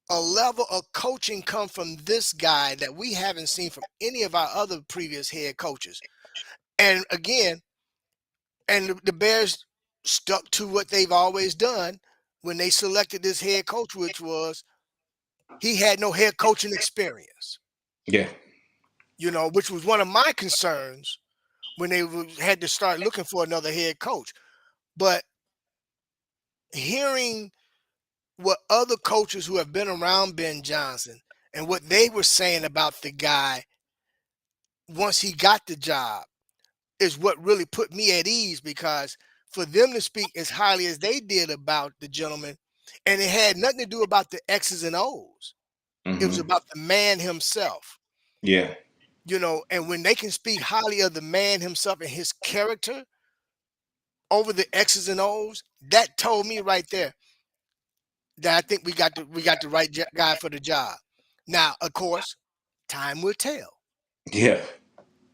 a level of coaching come from this guy that we haven't seen from any of our other previous head coaches. And again, and the Bears stuck to what they've always done when they selected this head coach, which was he had no head coaching experience, yeah, which was one of my concerns when they had to start looking for another head coach. But hearing what other coaches who have been around Ben Johnson and what they were saying about the guy once he got the job is what really put me at ease, because for them to speak as highly as they did about the gentleman, and it had nothing to do about the X's and O's. It was hmm about the man himself, yeah, and when they can speak highly of the man himself and his character over the X's and O's, that told me right there that I think we got the right guy for the job. Now, of course, time will tell. yeah,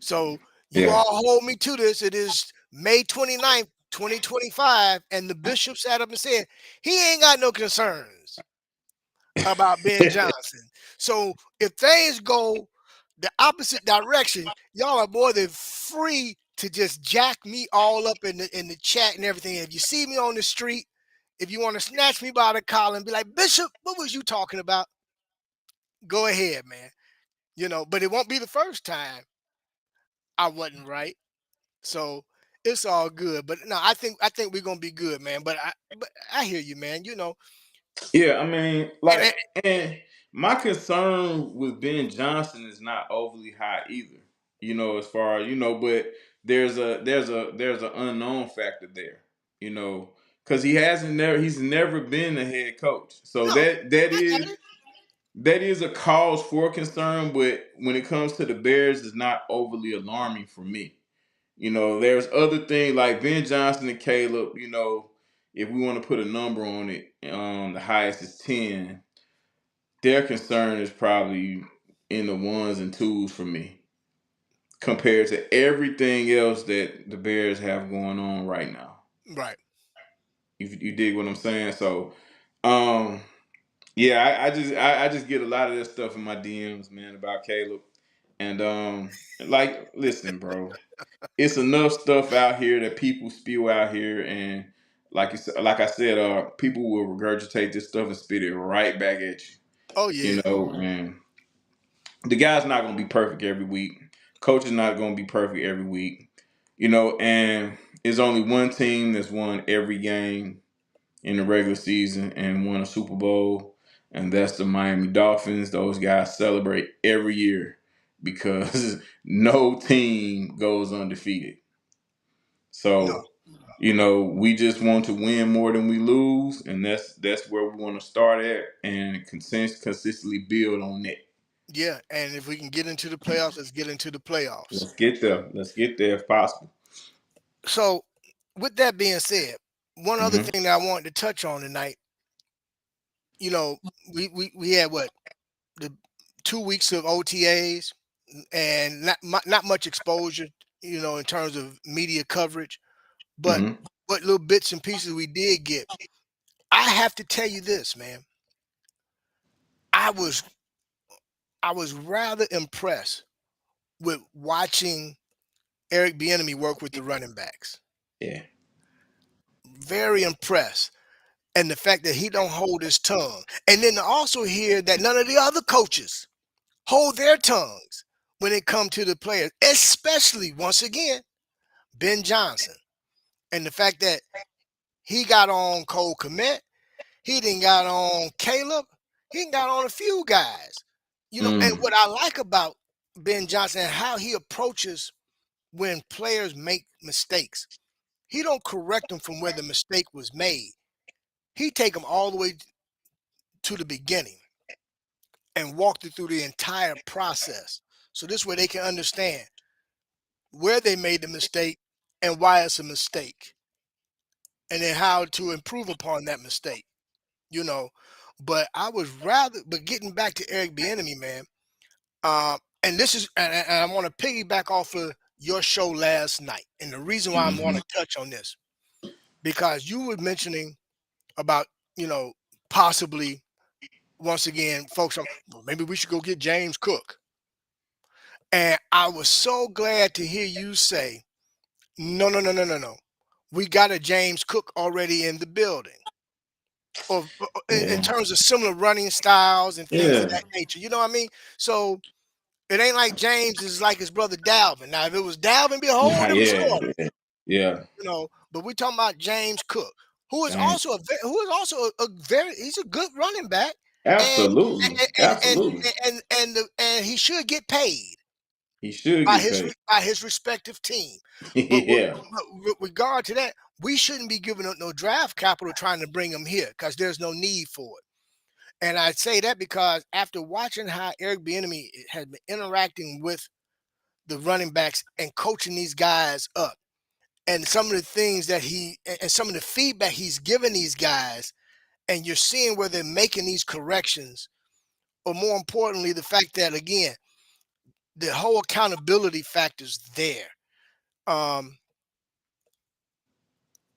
So you yeah, all hold me to this. It is May 29th, 2025, and the bishop sat up and said he ain't got no concerns about Ben Johnson. So if things go the opposite direction, y'all are more than free to just jack me all up in the chat and everything. If you see me on the street, if you want to snatch me by the collar and be like, Bishop, what was you talking about? Go ahead, man. But it won't be the first time I wasn't right. So it's all good. But no, I think we're gonna be good, man. But I hear you, man. yeah. I mean, And and my concern with Ben Johnson is not overly high either. As far as but there's an unknown factor there. You know, because he's never been a head coach, so no, that I get is it. that is a cause for concern. But when it comes to the Bears, it's not overly alarming for me. There's other things like Ben Johnson and Caleb. If we want to put a number on it, the highest is 10. Their concern is probably in the ones and twos for me compared to everything else that the Bears have going on right now. Right. You dig what I'm saying? So, um, yeah, I just get a lot of this stuff in my DMs, man, about Caleb, and like, listen, bro. It's enough stuff out here that people spew out here, and like I said, people will regurgitate this stuff and spit it right back at you. Oh yeah. And the guy's not gonna be perfect every week. Coach is not gonna be perfect every week. And there's only one team that's won every game in the regular season and won a Super Bowl, and that's the Miami Dolphins. Those guys celebrate every year because no team goes undefeated. No. So, we just want to win more than we lose, and that's where we want to start at, and consistently build on that. Yeah. And if we can get into the playoffs, let's get into the playoffs. Let's get there. Let's get there if possible. So with that being said, one other Hmm thing that I wanted to touch on tonight, you know, we had what, the 2 weeks of OTAs and not much exposure, in terms of media coverage, but hmm what little bits and pieces we did get. I have to tell you this, man. I was I was rather impressed with watching Eric Bieniemy work with the running backs. Yeah. Very impressed. And the fact that he don't hold his tongue. And then to also hear that none of the other coaches hold their tongues when it comes to the players, especially once again, Ben Johnson. And the fact that he got on Cole Kmet, he didn't got on Caleb, he done got on a few guys. And Mm. what I like about Ben Johnson and how he approaches when players make mistakes, he don't correct them from where the mistake was made. He take them all the way to the beginning. and walked it through the entire process. So this way they can understand where they made the mistake and why it's a mistake, and then how to improve upon that mistake, you know. But but getting back to Eric Bieniemy, man, and this is, and I want to piggyback off of your show last night, and the reason why I want Hmm. to touch on this, because you were mentioning about, you know, possibly once again, folks, well, maybe we should go get James Cook. And I was so glad to hear you say, no, no, no, no, no, no. We got a James Cook already in the building, or in Yeah. terms of similar running styles and things of Yeah. that nature. You know what I mean? So it ain't like James is like his brother Dalvin. Now, if it was Dalvin, be a whole different Yeah. story, Yeah. you know. But we're talking about James Cook, who is James. also a very he's a good running back, and Absolutely. Absolutely. and he should get paid He should by get paid. by his respective team. But, Yeah. with regard to that, we shouldn't be giving up no draft capital trying to bring him here because there's no need for it. And I say that because after watching how Eric Bieniemy has been interacting with the running backs and coaching these guys up, and some of the things that and some of the feedback he's given these guys, and you're seeing where they're making these corrections, or more importantly, the fact that again, the whole accountability factor's there. Um,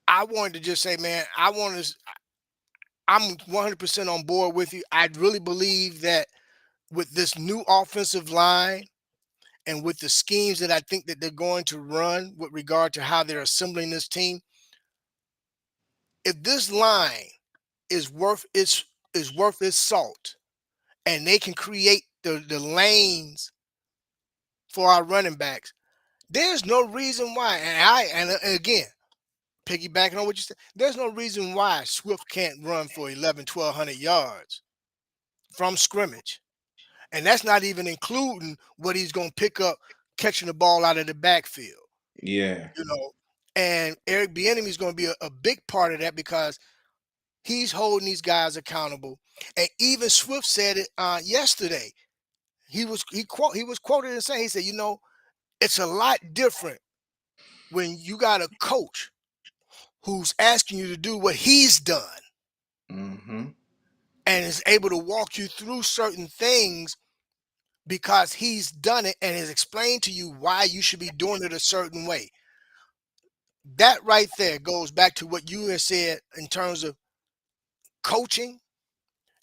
I wanted to just say, man, I'm 100% on board with you. I really believe that with this new offensive line and with the schemes that I think that they're going to run with regard to how they're assembling this team, if this line is worth its salt, and they can create the lanes for our running backs, there's no reason why. And again, piggybacking on what you said, there's no reason why Swift can't run for 11, 1,200 yards from scrimmage. And that's not even including what he's going to pick up catching the ball out of the backfield, Yeah. you know. And Eric Bieniemy is going to be a big part of that because he's holding these guys accountable. And even Swift said it yesterday. He was quoted as saying, he said, it's a lot different when you got a coach who's asking you to do what he's done Hmm. and is able to walk you through certain things because he's done it and has explained to you why you should be doing it a certain way. That right there goes back to what you have said in terms of coaching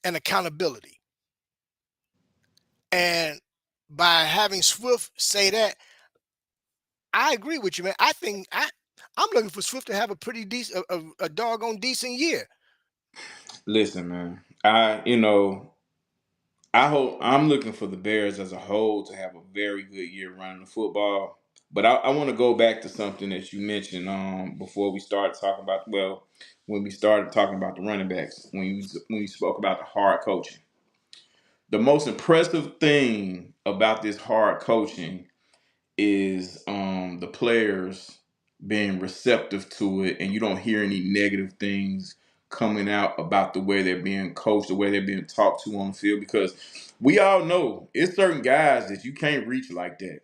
and accountability. And by having Swift say that, I agree with you, man. I'm looking for Swift to have a pretty decent, a doggone decent year. Listen, man. I hope I'm looking for the Bears as a whole to have a very good year running the football. But I want to go back to something that you mentioned before we started talking about when we started talking about the running backs when you spoke about the hard coaching. The most impressive thing about this hard coaching is the players being receptive to it, and you don't hear any negative things coming out about the way they're being coached, the way they're being talked to on the field. Because we all know it's certain guys that you can't reach like that.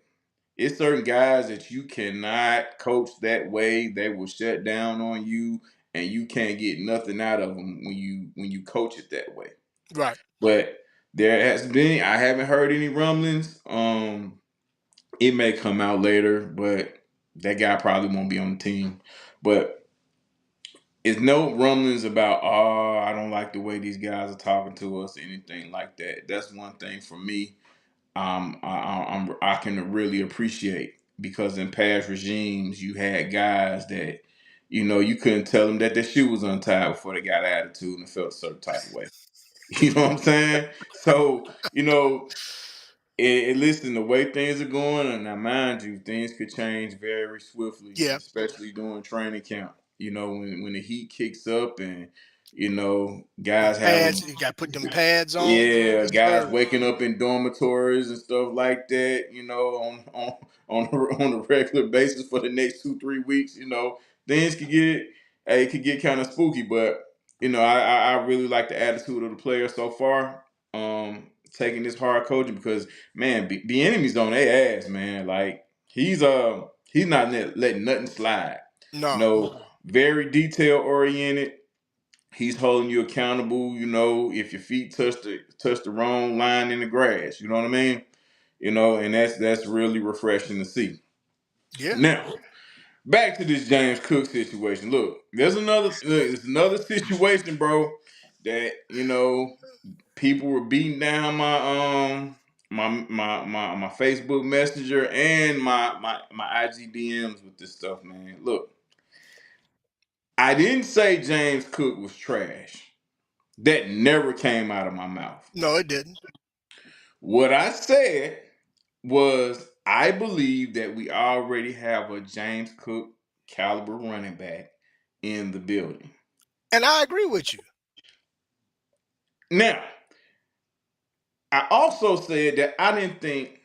It's certain guys that you cannot coach that way. They will shut down on you, and you can't get nothing out of them when you coach it that way. Right. But I haven't heard any rumblings. It may come out later, but that guy probably won't be on the team. But it's no rumblings about, oh, I don't like the way these guys are talking to us, anything like that. That's one thing for me. I can really appreciate, because in past regimes you had guys that you couldn't tell them that their shoe was untied before they got attitude and felt a certain type of way. You know what I'm saying? So listen, the way things are going, and now mind you, things could change very swiftly, Yeah. especially during training camp. When the heat kicks up and Them guys have pads, you got to put them pads on. yeah, Yes, guys sir. waking up in dormitories and stuff like that. On a regular basis for the next 2-3 weeks. Things could get kind of spooky, but I really like the attitude of the players so far. taking this hard coaching because man, the enemy's on their ass, man. Like he's not letting nothing slide. No. Very detail oriented. He's holding you accountable. If your feet touch the wrong line in the grass, you know what I mean. And that's really refreshing to see. Yeah. Now, back to this James Cook situation. Look, there's another situation, bro, that people were beating down my Facebook Messenger and my IG DMs with this stuff, man. Look, I didn't say James Cook was trash. That never came out of my mouth. No, it didn't. What I said was I believe that we already have a James Cook caliber running back in the building. And I agree with you. Now, I also said that I didn't think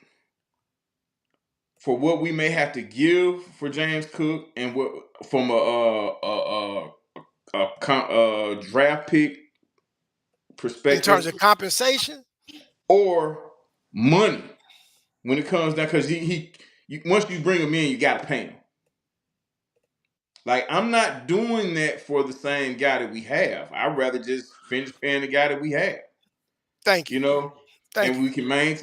for what we may have to give for James Cook and what from a draft pick In terms perspective of compensation, or money when it comes down because once you bring him in, you got to pay him. Like I'm not doing that for the same guy that we have. I'd rather just finish paying the guy that we have. thank You you. know, Thank and you.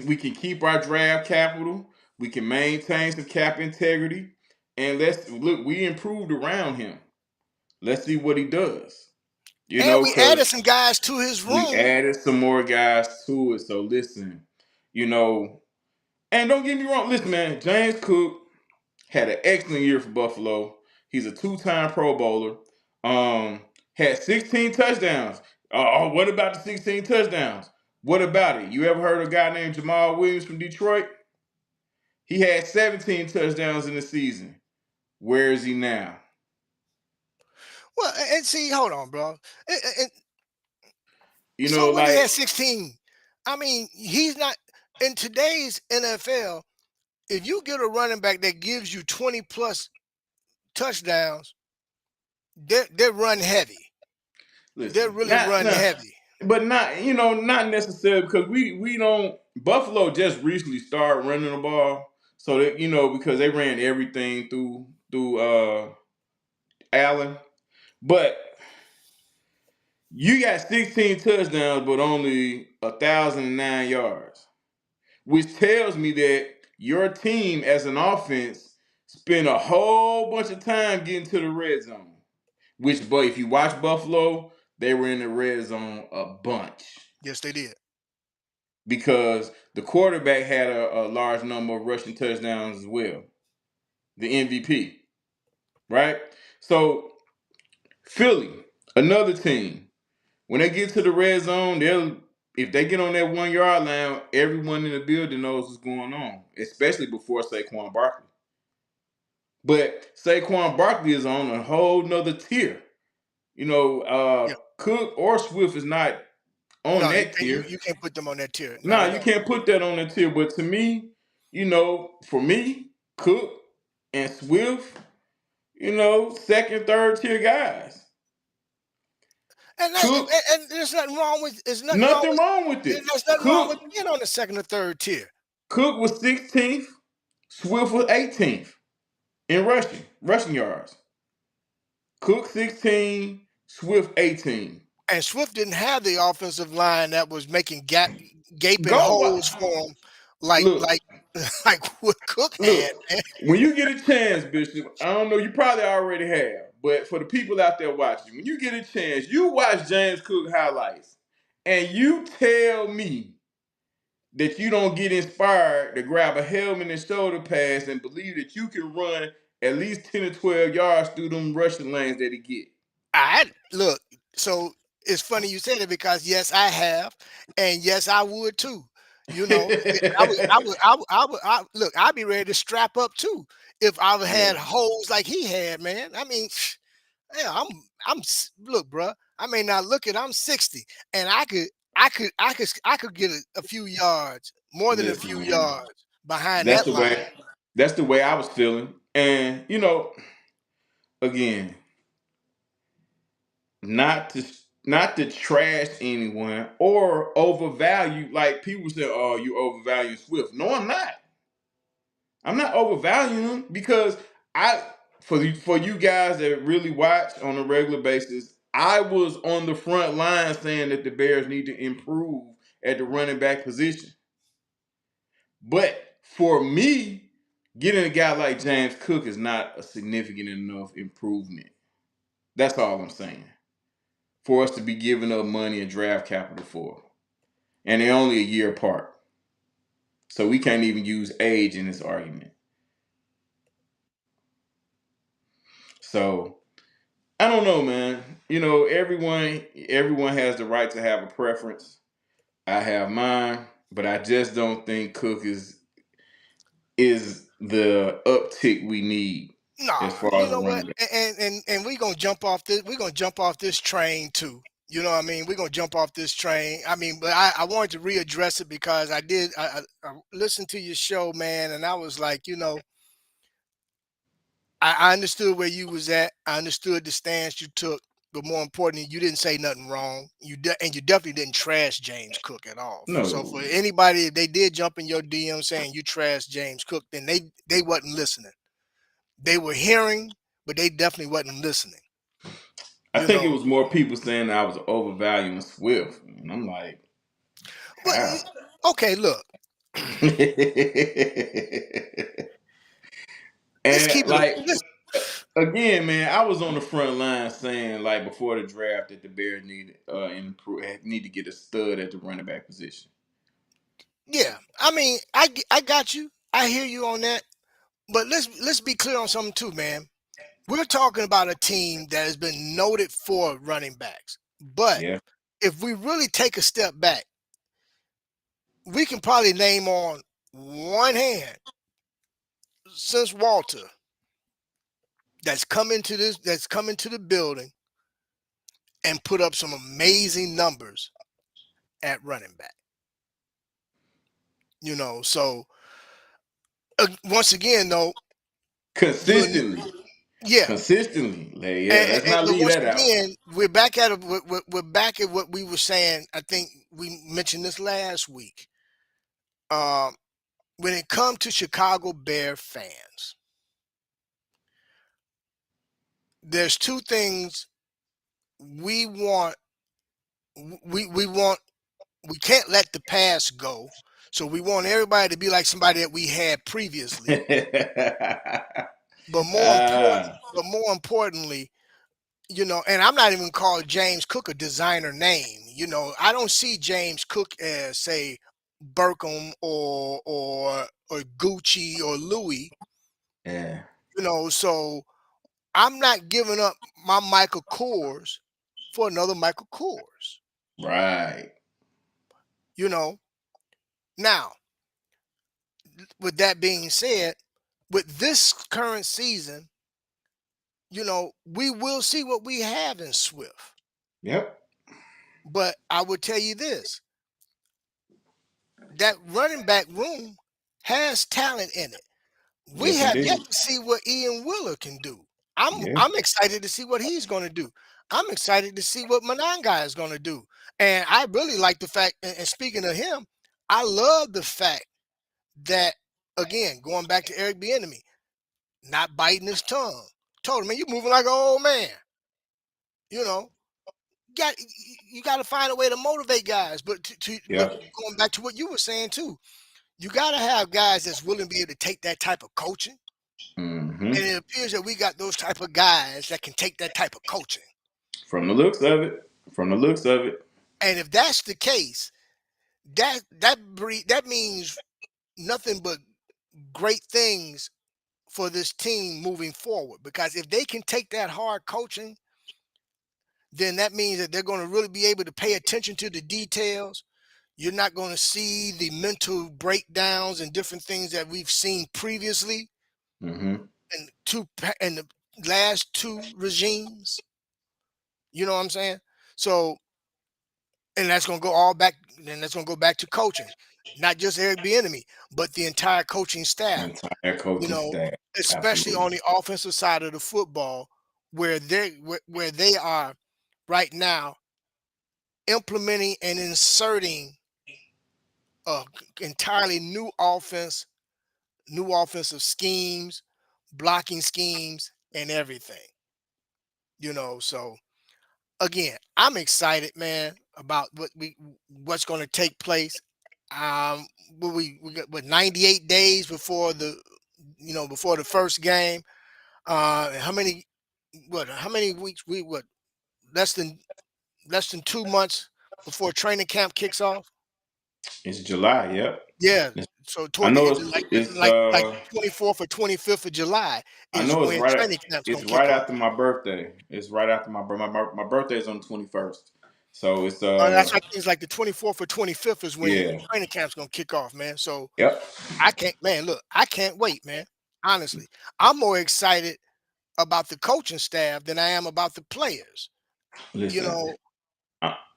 we can keep our draft capital. We can maintain some cap integrity, and let's look. We improved around him. Let's see what he does. And we added Because some guys to his we room. added some more guys to it. So listen, and don't get me wrong. Listen, man, James Cook had an excellent year for Buffalo. He's a two-time Pro Bowler. Had 16 touchdowns. What about the 16 touchdowns? What about it? You ever heard of a guy named Jamal Williams from Detroit? He had 17 touchdowns in the season. Where is he now? Well, and see, hold on, bro. And You know, so when he like, had 16, I mean, he's not in today's NFL. If you get a running back that gives you 20 plus touchdowns, they're run heavy. They're listen, really not run no, heavy. but not necessarily because we don't. Buffalo just recently started running the ball, so that because they ran everything through Allen, but you got 16 touchdowns, but only 1,009 yards, which tells me that your team as an offense spent a whole bunch of time getting to the red zone. But if you watch Buffalo, they were in the red zone a bunch Yes, they did. because the quarterback had a large number of rushing touchdowns as well. The MVP, right? So Philly, another team. When they get to the red zone, if they get on that 1 yard line, everyone in the building knows what's going on, especially before Saquon Barkley. But Saquon Barkley is on a whole nother tier. Yeah. Cook or Swift is not on No, that tier. you can't put them on that tier. Not Nah, at you all. can't put that on that tier. But to me, for me, Cook and Swift, second, third tier guys. Cook, And there's nothing wrong with nothing wrong with it. there's nothing wrong with Cook being on the second or third tier. Cook was 16th. Swift was 18th in rushing yards. Cook 16, Swift 18. And Swift didn't have the offensive line that was making gaping Go holes watch. for him like Look, like what Cook look. had, man. When you get a chance, Bishop, I don't know, you probably already have, but for the people out there watching, when you get a chance, you watch James Cook highlights, and you tell me that you don't get inspired to grab a helmet and shoulder pass and believe that you can run at least 10 or 12 yards through them rushing lanes that he get. Look, so it's funny you said it because yes, I have, and yes, I would too. Look, I'd be ready to strap up too if I had Yeah. holes like he had, man. I mean, yeah, look, bro. I may not look it. I'm 60, and I could get a few yards, more than a Listen, few man. yards behind That's that the line. way. That's the way I was feeling. And again, not to not to trash anyone or overvalue. Like people say, "Oh, you overvalue Swift." No, I'm not. I'm not overvaluing him because I for you guys that really watch on a regular basis, I was on the front line saying that the Bears need to improve at the running back position. But for me, getting a guy like James Cook is not a significant enough improvement. That's all I'm saying. For us to be giving up money and draft capital for. And they're only a year apart. So we can't even use age in this argument. So I don't know, man. You know, everyone has the right to have a preference. I have mine, but I just don't think Cook is the uptick we need Nah, as far you as a know what? running back. And we're gonna jump off this. We're gonna jump off this train too. You know what I mean? We're gonna jump off this train. I mean, but I wanted to readdress it because I listened to your show, man, and I was like, I understood where you was at. I understood the stance you took, but more importantly, you didn't say nothing wrong. And you definitely didn't trash James Cook at all. So No. for anybody, if they did jump in your DM saying you trashed James Cook, then they wasn't listening. They were hearing, but they definitely wasn't listening. I You think it know, was more people saying I was overvaluing Swift. And I'm like, but how? okay, look, let's And keep it. like Let's, again, man, I was on the front line saying like before the draft that the Bears need to get a stud at the running back position. yeah, I mean, I got you. I hear you on that. But let's be clear on something too, man. We're talking about a team that has been noted for running backs. But Yeah. if we really take a step back, we can probably name on one hand since Walter that's come into the building and put up some amazing numbers at running back. So once again, though, you Consistently. yeah, Consistently. Like, yeah, let's not but leave once that out. again, we're back at we're back at what we were saying. I think we mentioned this last week. Um, when it comes to Chicago Bear fans, there's two things we want. We want. We can't let the past go. So we want everybody to be like somebody that we had previously. But Ah, more importantly, and I'm not even calling James Cook a designer name. I don't see James Cook as say Birkham or Gucci or Louis. yeah. So I'm not giving up my Michael Kors for another Michael Kors. Right. Now, with that being said, with this current season, we will see what we have in Swift. Yep. But I would tell you this: that running back room has talent in it. We Yes, have yet indeed. to see what Ian Willer can do. Yeah. I'm excited to see what he's going to do. I'm excited to see what Mananga is going to do. And I really like the fact, and speaking of him, I love the fact that, again, going back to Eric Bieniemy, not biting his tongue. Told him, man, you moving like an old man. You know, got you got to find a way to motivate guys. But Yeah. going back to what you were saying too, you got to have guys that's willing to be able to take that type of coaching. Hmm. And it appears that we got those type of guys that can take that type of coaching. From the looks of it. From the looks of it. And if that's the case, that means nothing but great things for this team moving forward. Because if they can take that hard coaching, then that means that they're going to really be able to pay attention to the details. You're not going to see the mental breakdowns and different things that we've seen previously Hmm. in the last two regimes. You know what I'm saying? So, and that's going to go all back. Then that's going to go back to coaching, not just Eric Bieniemy, but the entire coaching staff. Entire You coaching know, staff. especially on Absolutely. the offensive side of the football, where they are right now. implementing and inserting a entirely new offense, new offensive schemes, blocking schemes, and everything. So again, I'm excited, man, about what's going to take place. Um, we got 98 days before before the first game. How many how many weeks less than less than 2 months before training camp kicks off. It's July. Yep. Yeah, It's- so I toward the know end, it's it's like the 24th or 25th of July I is know it's when right. training camp's It's gonna right kick off. after my birthday. It's right after my birthday is on the 21st. So it's That's I think it's like the 24th or 25th is when yeah. training camp's gonna kick off, man. So Yep. I can't, man. Look, I can't wait, man. Honestly, I'm more excited about the coaching staff than I am about the players. You Listen, know,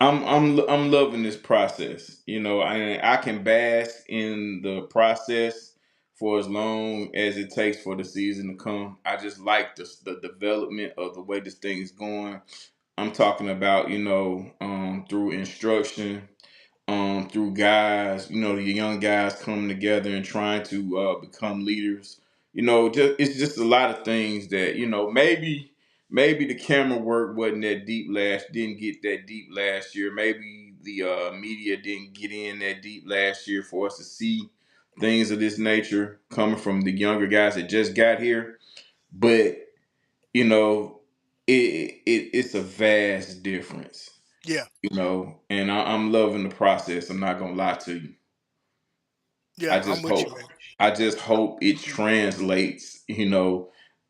I'm loving this process. I can bask in the process for as long as it takes for the season to come. I just like the development of the way this thing is going. I'm talking about through instruction, through guys, the young guys coming together and trying to become leaders. It's just a lot of things that maybe the camera work wasn't that deep didn't get that deep last year. Maybe the media didn't get in that deep last year for us to see things of this nature coming from the younger guys that just got here. But you know, it's a vast difference, yeah, and I'm loving the process. I'm not gonna lie to you. I yeah, I'm just with hope, you, man. I just hope it translates,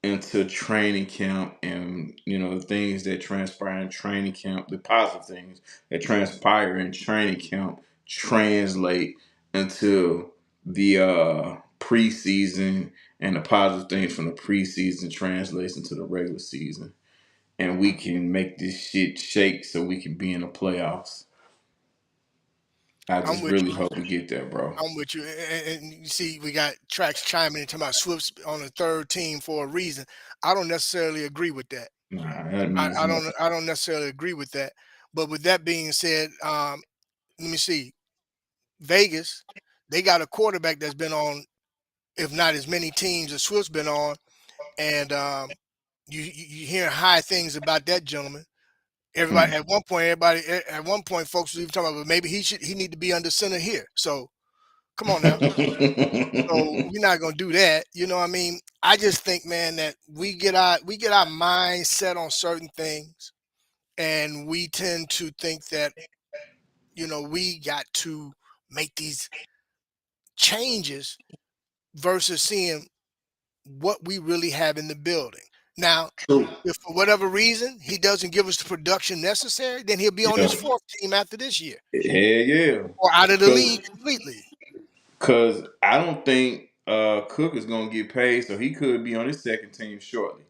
into training camp and the things that transpire in training camp, the positive things that transpire in training camp translate into the preseason, and the positive things from the preseason translates into the regular season, and we can make this shit shake so we can be in the playoffs. I I'm just with really you. hope we get there, bro. I'm with you. And you see, we got tracks chiming in talking about Swift's on the third team for a reason. I don't necessarily agree with that. Nah, that I, means I nothing. don't. I don't necessarily agree with that. But with that being said, let me see. Vegas, they got a quarterback that's been on, if not as many teams as Swift's been on, and you hear high things about that gentleman. Hmm. At one point, folks were even talking about, well, maybe he need to be under center here. So come on now. So we're not gonna do that. You know what I mean? I just think, man, that we get our mind set on certain things, and we tend to think that we got to make these changes versus seeing what we really have in the building. Now, True. if for whatever reason he doesn't give us the production necessary, then he'll be on Yeah. his fourth team after this year Hell yeah. or out of the Cause, league completely. Cause I don't think Cook is gonna get paid, so he could be on his second team shortly.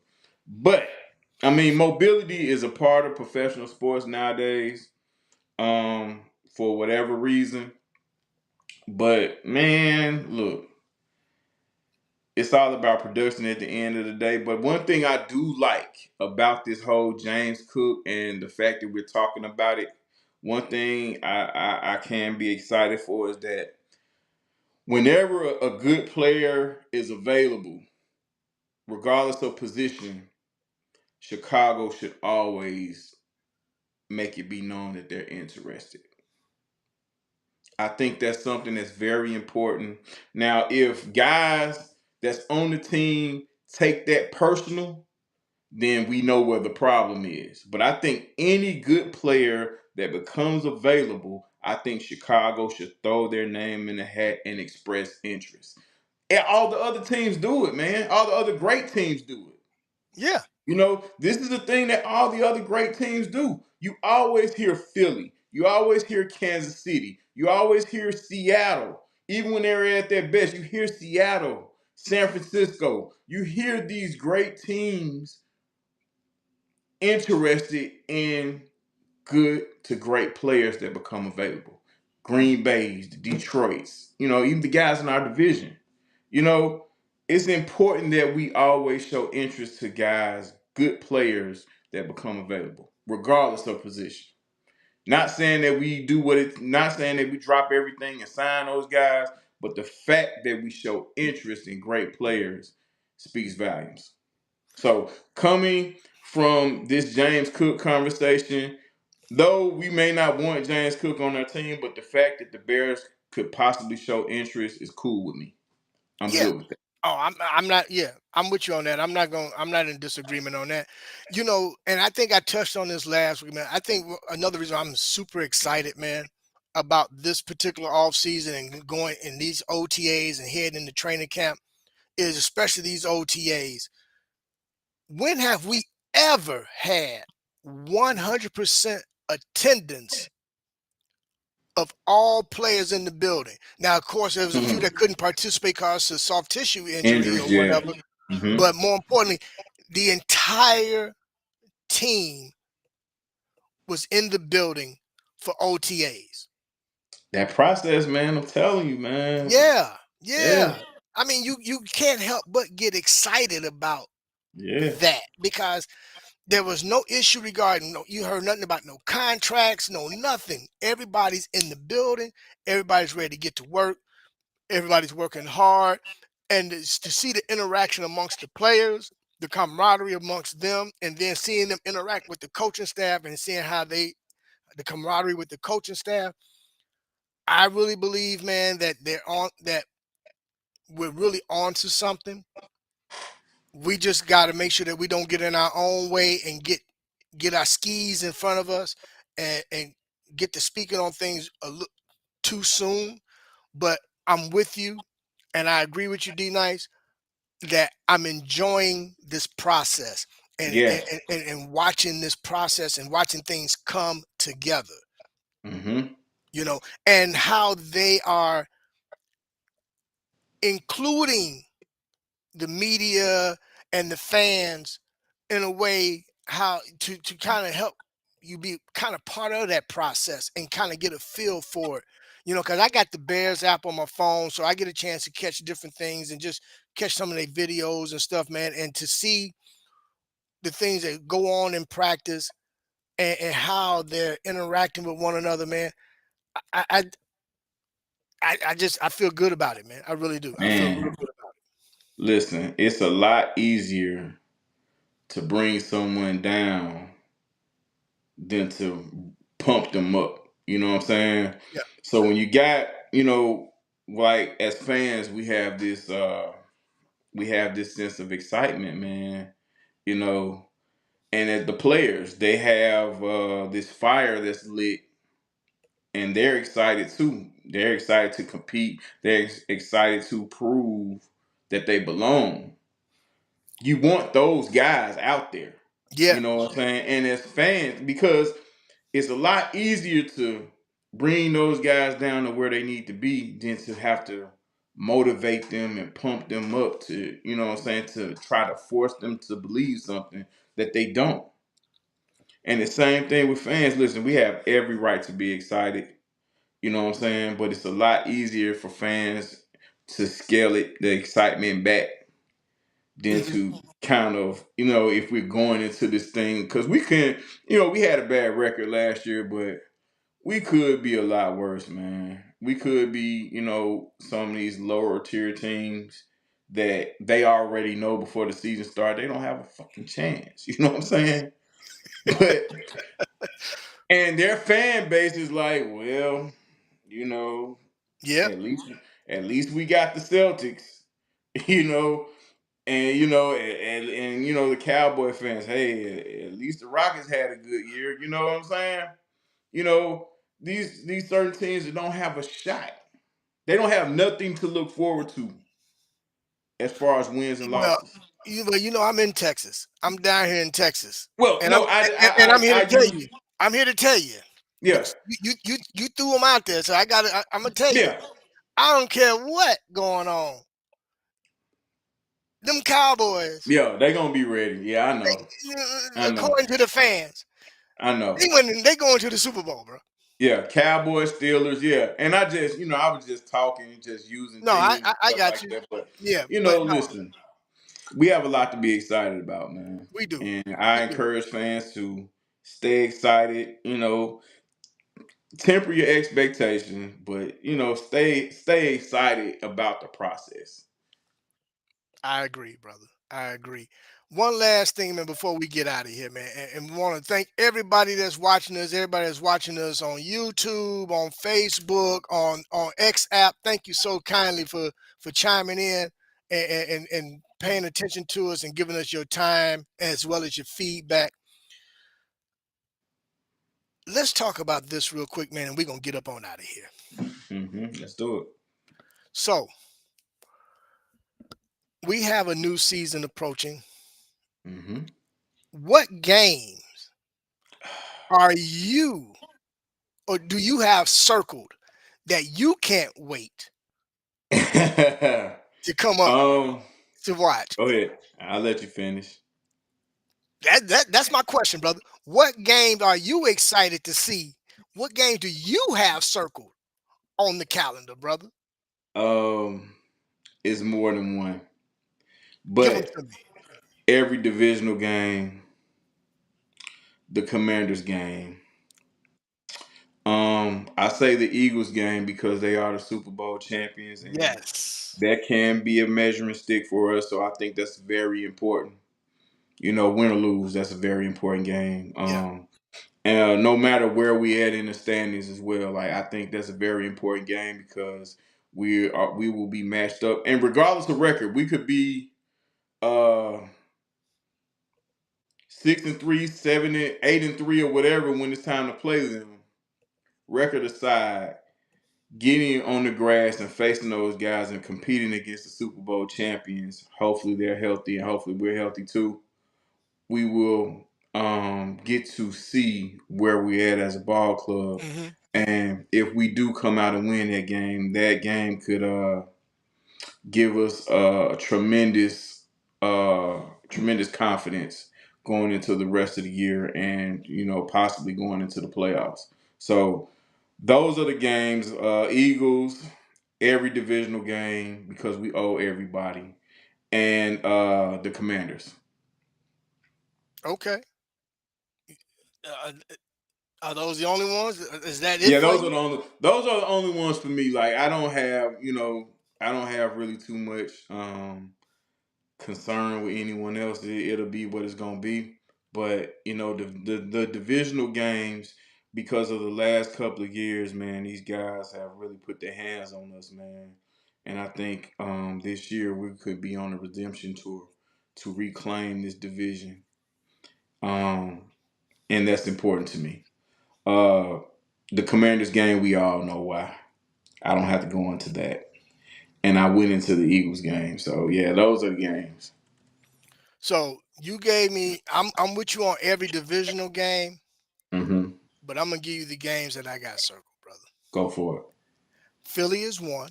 But I mean, mobility is a part of professional sports nowadays. For whatever reason. But man, look, it's all about production at the end of the day. But one thing I do like about this whole James Cook and the fact that we're talking about it, one thing I can be excited for is that whenever a good player is available, regardless of position, Chicago should always make it be known that they're interested. I think that's something that's very important. Now, if guys that's on the team take that personal, then we know where the problem is. But I think any good player that becomes available, I think Chicago should throw their name in the hat and express interest. And all the other teams do it, man. All the other great teams do it. Yeah, This is the thing that all the other great teams do. You always hear Philly. You always hear Kansas City. You always hear Seattle. Even when they're at their best, you hear Seattle, San Francisco. You hear these great teams interested in good to great players that become available. Green Bay's, the Detroit's, even the guys in our division. You know, it's important that we always show interest to guys, good players that become available, regardless of position. Not saying that we do what it. Not saying that we drop everything and sign those guys, but the fact that we show interest in great players speaks volumes. So coming from this James Cook conversation, though we may not want James Cook on our team, but the fact that the Bears could possibly show interest is cool with me. I'm Yeah. good with that. Oh, I'm not. Yeah, I'm with you on that. I'm not in disagreement on that. And I think I touched on this last week, man. I think another reason I'm super excited, man, about this particular off season and going in these OTAs and heading into training camp is especially these OTAs. When have we ever had 100% attendance of all players in the building? Now, of course, there was a few Mhm. that couldn't participate because of soft tissue injury or Injuries, yeah. whatever. Hmm. But more importantly, the entire team was in the building for OTAs. That process, man. I'm telling you, man. Yeah, Yeah, yeah. I mean, you can't help but get excited about yeah. that because there was no issue regarding you heard nothing about no contracts, no nothing. Everybody's in the building, everybody's ready to get to work, everybody's working hard, and to see the interaction amongst the players, the camaraderie amongst them, and then seeing them interact with the coaching staff and seeing how the camaraderie with the coaching staff. I really believe, man, that we're really on to something. We just got to make sure that we don't get in our own way and get our skis in front of us and get to speaking on things a little too soon. But I'm with you, and I agree with you, D Nice, that I'm enjoying this process and Yeah. and watching this process and watching things come together, Hmm. and how they are including the media and the fans in a way how to kind of help you be kind of part of that process and kind of get a feel for it. Because I got the Bears app on my phone, so I get a chance to catch different things and just catch some of their videos and stuff, man. And to see the things that go on in practice and how they're interacting with one another, man. I I I just I feel good about it, man. I really do. I feel real Man, good about listen, it's a lot easier to bring someone down than to pump them up. You know what I'm saying? it. So when you got, like as fans, we have this sense of excitement, man. You know, and as the players, they have this fire that's lit, and they're excited too. They're excited to compete. They're excited to prove that they belong. You want those guys out there. Yeah. You know what I'm saying? And as fans, because it's a lot easier to bring those guys down to where they need to be than to have to motivate them and pump them up to, what I'm saying, to try to force them to believe something that they don't. And the same thing with fans. Listen, we have every right to be excited. You know what I'm saying? But it's a lot easier for fans to scale the excitement back than Hmm. to kind of, if we're going into this thing, because we had a bad record last year, but we could be a lot worse, man. We could be, some of these lower tier teams that they already know before the season started, they don't have a fucking chance. You know what I'm saying? But and their fan base is like, well, you know, Yeah. at least at least we got the Celtics, you know, and the Cowboy fans, hey, at least the Rockets had a good year. You know what I'm saying? You know, these certain teams that don't have a shot. They don't have nothing to look forward to as far as wins and Well, losses. I'm in Texas. I'm down here in Texas, Well, and no, I'm here to I tell use, you. I'm here to tell you. yeah, You threw them out there, so I'm gonna tell you. yeah, I don't care what going on. Them Cowboys, yeah. They gonna be ready. Yeah, I know, according to the fans, I know. They going to the Super Bowl, bro. Yeah, Cowboys, Steelers, yeah. And I just, I was just talking, just using No, teams and I stuff got like you. that. But, Yeah, but no, listen, we have a lot to be excited about, man. we do. And We I do. encourage fans to stay excited, temper your expectations, but stay excited about the process. I agree, brother. I agree. One last thing, man, before we get out of here, man, and we want to thank everybody that's watching us, everybody that's watching us on YouTube, on Facebook, on X app. Thank you so kindly for chiming in and paying attention to us and giving us your time as well as your feedback. Let's talk about this real quick, man, and we're gonna get up on out of here. Let's do it. So we have a new season approaching. Hmm. What games are you or do you have circled that you can't wait to come up um, to watch? Go ahead. I'll let you finish. That's my question, brother. What games are you excited to see? What games do you have circled on the calendar, brother? Um, it's more than one, Give them but to me. every divisional game, the Commanders game. I say the Eagles game because they are the Super Bowl champions, and Yes. that can be a measuring stick for us. So I think that's very important. Win or lose, that's a very important game. Yeah. And no matter where we at in the standings as well, like I think that's a very important game because we will be matched up, and regardless of record, we could be uh 6-3, 8-3, or whatever when it's time to play them. Record aside, getting on the grass and facing those guys and competing against the Super Bowl champions. Hopefully they're healthy, and hopefully we're healthy too. We will get to see where we're at as a ball club. Hmm. And if we do come out and win that game could give us tremendous confidence going into the rest of the year, and possibly going into the playoffs. So those are the games. Eagles, every divisional game because we owe everybody, and the Commanders. Okay. Uh, are those the only ones? Is that it Yeah, for those are you? the only those are the only ones for me. Like I don't have really too much concern with anyone else. It'll be what it's gonna be. But the divisional games, because of the last couple of years, man, these guys have really put their hands on us, man. And I think this year we could be on a redemption tour to reclaim this division. Um, and that's important to me. Uh, the Commanders game, we all know why. I don't have to go into that. And I went into the Eagles game. So yeah, those are the games. So you gave me. I'm with you on every divisional game, Hmm. but I'm gonna give you the games that I got circled, brother. Go for Philly is one.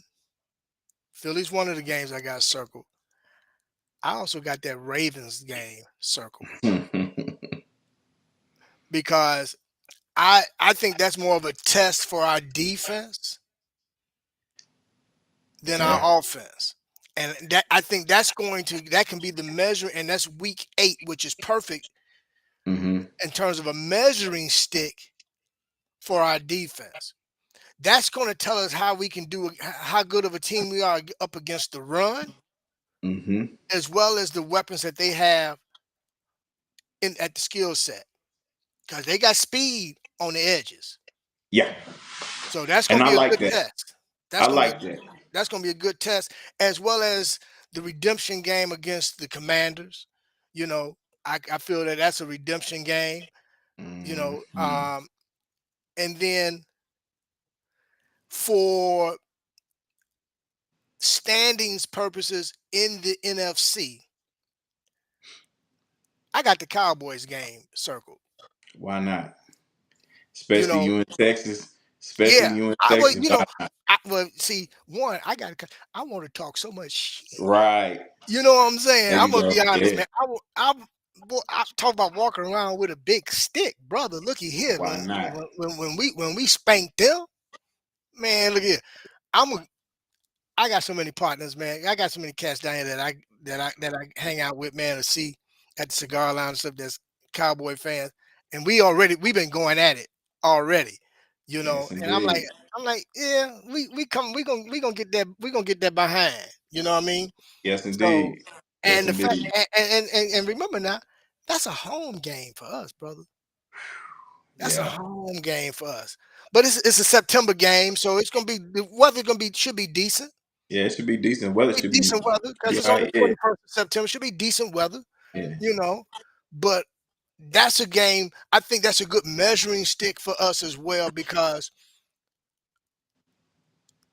Philly's one of the games I got circled. I also got that Ravens game circled it. because I think that's more of a test for our defense than our Yeah. offense. And that I think that can be the measure, and that's week 8, which is perfect Hmm. in terms of a measuring stick for our defense. That's going to tell us how we can do how good of a team we are up against the run, Hmm. as well as the weapons that they have in at the skill set. Because they got speed on the edges. Yeah. So that's And gonna I be a like good that. test. I That's gonna be like that. that's gonna be a good test, as well as the redemption game against the Commanders. You know, I feel that that's a redemption game. You know, Hmm. and then for standings purposes in the NFC, I got the Cowboys game circled. Why not? You Especially know, you in Texas. Especially yeah, you in I was. Texas. Why not? Well, see, one, I want to talk so much shit. Right. You know what I'm saying? There I'm you gonna go. be honest, Yeah. man. Boy, I talk about walking around with a big stick, brother. Looky here, Why man. not? When we spank them, man. Look here. I'm a, I got so many partners, man. I got so many cats down here that I hang out with, man. To see at the cigar lounge and stuff. That's Cowboy fans, and we've been going at it already. You know, Yes, and indeed. I'm like, yeah, we gonna get that behind. You know what I mean? Yes, So, indeed. Yes, and the fact, indeed. and remember now, that's a home game for us, brother. That's a Yeah. home game for us. But it's a September game, so it's gonna be the weather gonna be should be decent. Yeah, it should be decent. Weather Be should be. decent weather because Yeah, it's on the yeah, 21st of September. Should be decent weather, yeah, you know. But that's a game. I think that's a good measuring stick for us as well because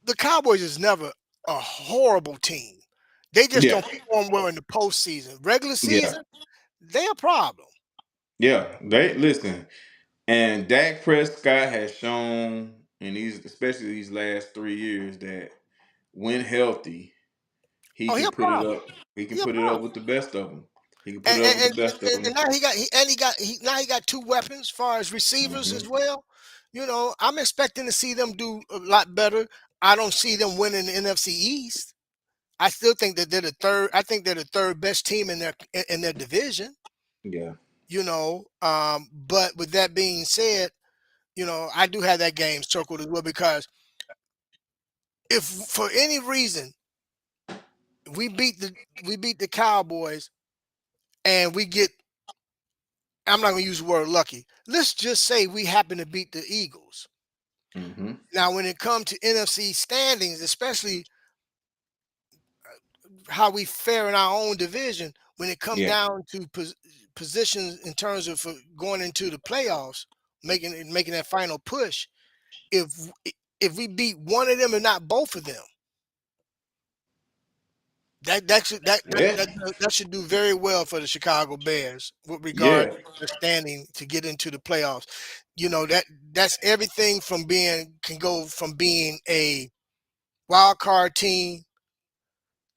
the Cowboys is never a horrible team. They just yeah, don't perform well in the postseason. Regular yeah, season, they a problem. yeah. They listen, and Dak Prescott has shown in these, especially these last 3 years, that when healthy, he Oh, he can a put it problem. up. He can He a put it up problem. with the best of them. He can put And it up with the best of and them. now now he got two weapons as far as receivers Hmm. as well. You know, I'm expecting to see them do a lot better. I don't see them winning the NFC East. I still think that they're the third. I think they're the third best team in their division. Yeah. You know, but with that being said, you know, I do have that game circled as well because if for any reason we beat the we beat the Cowboys and we get, I'm not going to use the word lucky. Let's just say we happen to beat the Eagles. Hmm. Now, when it comes to NFC standings, especially how we fare in our own division, when it come Yeah. down to positions in terms of going into the playoffs, making that final push, if if we beat one of them and not both of them, Yeah. that should do very well for the Chicago Bears with regard Yeah. to the standing to get into the playoffs. You know that's everything from being a wild card team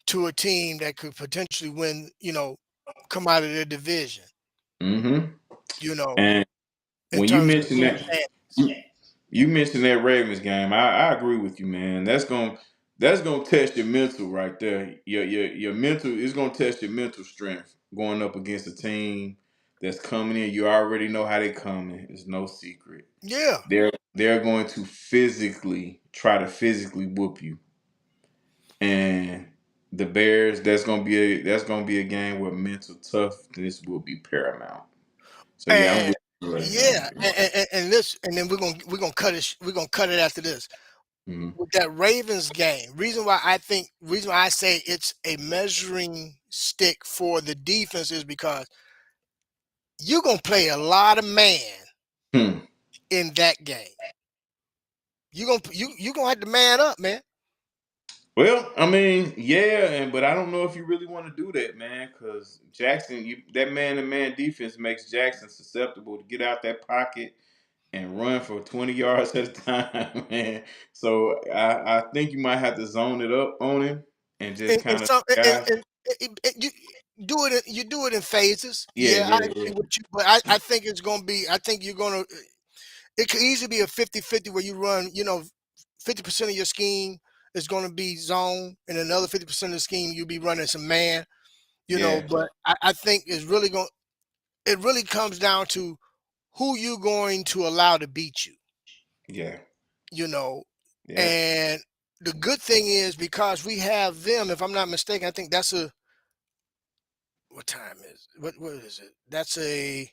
to a team that could potentially win. You know, come out of their division. Hmm. You know, And in when you terms of mention that, standings. you mentioned that Ravens game. I agree with you, man. That's gonna test your mental right there. Your mental is gonna test your mental strength going up against a team that's coming in. You already know how they coming. It's no secret. Yeah, They're going to physically whoop you. And the Bears, that's gonna be a game where mental toughness will be paramount. So yeah, I'm and with you right now. yeah, and then we're gonna cut it. We're gonna cut it after this. Mhm. With that Ravens game, reason why I say it's a measuring stick for the defense is because you're gonna play a lot of man Hmm. in that game. You gonna have to man up, man. Well, I mean, yeah, but I don't know if you really want to do that, man, because Jackson, that man-to-man defense makes Jackson susceptible to get out that pocket and run for 20 yards at a time, man. So I think you might have to zone it up on him and just And kind of some guys. you do it in phases. Yeah, Yeah, I yeah, yeah, agree with you, but I think it's gonna be. I think you're gonna. It could easily be a 50-50 where you run. You know, 50% of your scheme is going to be zone, and another 50% of the scheme you'll be running some man. You know, yeah, but I think it's really going. It really comes down to who you going to allow to beat you. yeah, You know, yeah. and the good thing is because we have them. If I'm not mistaken, I think that's a what time is what is it? That's a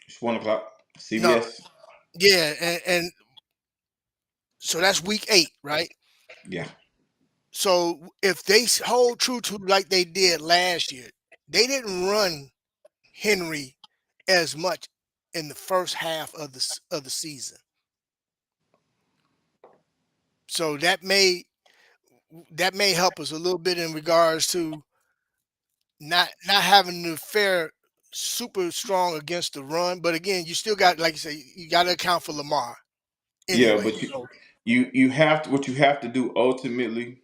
It's 1 o'clock. no, CBS. yeah, and so that's week 8, right? Yeah, So if they hold true to like they did last year, they didn't run Henry as much in the first half of the season. So that may help us a little bit in regards to not having to fare super strong against the run. But again, you still got, like you say, you got to account for Lamar yeah, anyway. but So you have to, what you have to do ultimately.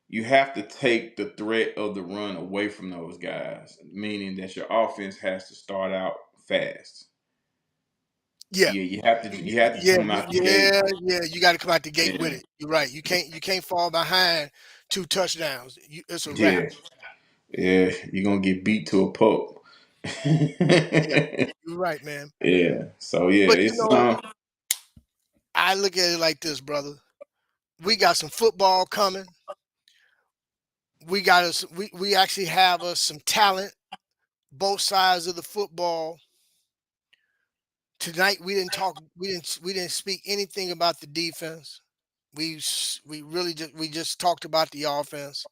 You have to take the threat of the run away from those guys, meaning that your offense has to start out fast. yeah, Yeah, you have to yeah, come out the gate. yeah. You got to come out the gate with Yeah, it. You're right. You can't fall behind 2 touchdowns. It's a wrap. yeah, yeah. You're gonna get beat to a pulp. Yeah, you're right, man. Yeah. So yeah, But it's. I look at it like this, brother. We got some football coming. We got us. We actually have us some talent, both sides of the football. Tonight we didn't talk. We didn't speak anything about the defense. We really just talked about the offense.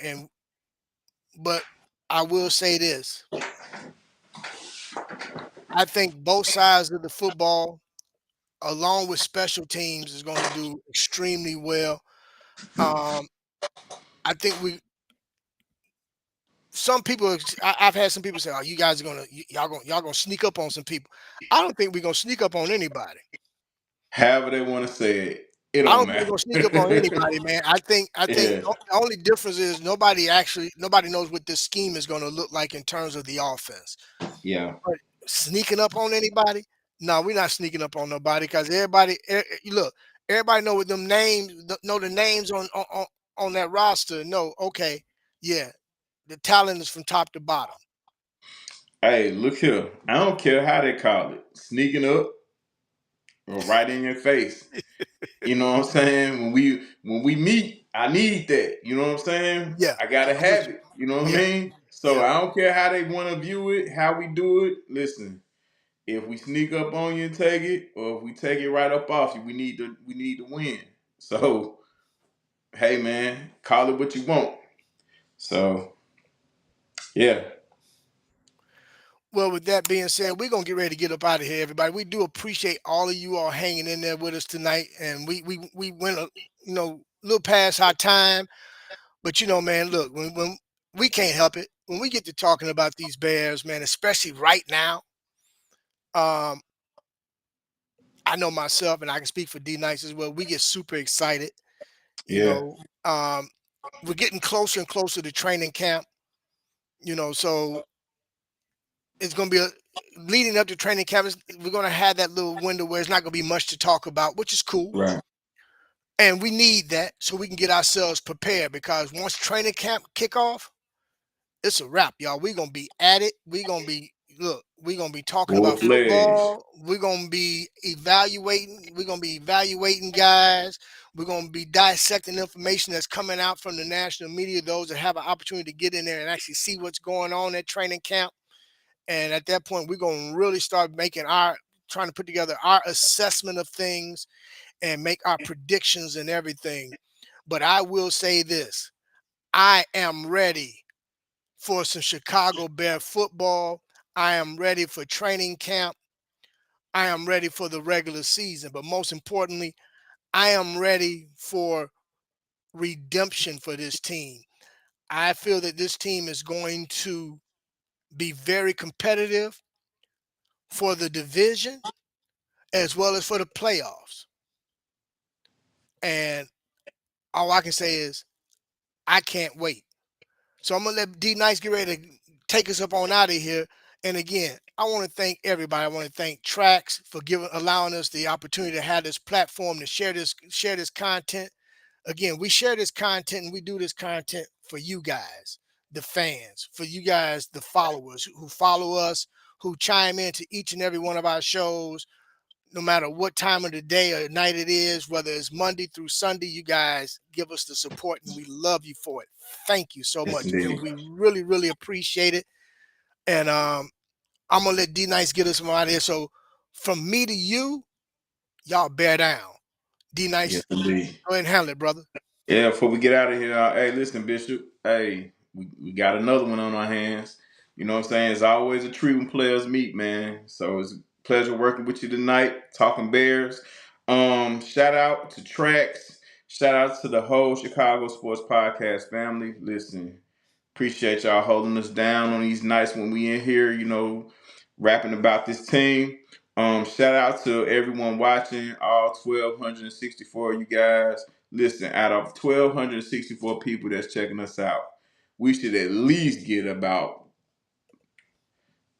And but I will say this. I think both sides of the football, along with special teams, is going to do extremely well. Um, I think we. Some people, I've had some people say, "Oh, you guys are y'all gonna sneak up on some people." I don't think we're gonna sneak up on anybody. However they want to say it, it I don't don't think we're matter. gonna sneak up on anybody, man. I think Yeah, the only difference is nobody knows what this scheme is gonna look like in terms of the offense. yeah, But sneaking up on anybody? No, we're not sneaking up on nobody because look, everybody know what them names know the names on that roster. No, okay, yeah, the talent is from top to bottom. hey, look here. I don't care how they call it, sneaking up or right in your face. You know what I'm saying? When we meet, I need that. You know what I'm saying? Yeah, I gotta I'm with have you. it. You know what I Yeah, mean? So yeah. I don't care how they want to view it, how we do it. Listen, if we sneak up on you and take it, or if we take it right up off you, we need to win. So hey man, call it what you want. So yeah, Well, with that being said, we're gonna get ready to get up out of here, everybody. We do appreciate all of you all hanging in there with us tonight, and we went a little past our time. But man, look, when we can't help it, when we get to talking about these Bears, man, especially right now, um, I know myself, and I can speak for D Nice as well. We get super excited. You yeah, know, um, we're getting closer and closer to training camp. So it's going to be leading up to training camp. We're going to have that little window where it's not going to be much to talk about, which is cool. right. And we need that so we can get ourselves prepared because once training camp kick off, it's a wrap, y'all. We're gonna be at it. We're gonna be talking Full about fledged. football. We're gonna be evaluating. We're gonna be evaluating guys. We're gonna be dissecting information that's coming out from the national media, those that have an opportunity to get in there and actually see what's going on at training camp. And at that point, we're gonna really start trying to put together our assessment of things and make our predictions and everything. But I will say this: I am ready for some Chicago Bear football. I am ready for training camp. I am ready for the regular season. But most importantly, I am ready for redemption for this team. I feel that this team is going to be very competitive for the division as well as for the playoffs. And all I can say is, I can't wait. So I'm gonna let D Nice get ready to take us up on out of here. And again, I want to thank everybody. I want to thank Trax for allowing us the opportunity to have this platform to share this content. Again, we share this content and we do this content for you guys, the fans, for you guys, the followers who follow us, who chime into each and every one of our shows, no matter what time of the day or night it is, whether it's Monday through Sunday, you guys give us the support and we love you for it. Thank you so Yes much, man. indeed. We really, really appreciate it. And I'm gonna let D Nice get us from out of here. So from me to you, y'all bear down. D Yes Nice, indeed. go ahead and handle it, brother. Yeah, before we get out of here, hey, listen, Bishop. Hey, we got another one on our hands. You know what I'm saying? It's always a treat when players meet, man. So it's a pleasure working with you tonight, talking Bears. Shout out to Trax. Shout out to the whole Chicago Sports Podcast family. Listen, appreciate y'all holding us down on these nights when we in here, rapping about this team. Shout out to everyone watching, all 1,264 of you guys. Listen, out of 1,264 people that's checking us out, we should at least get about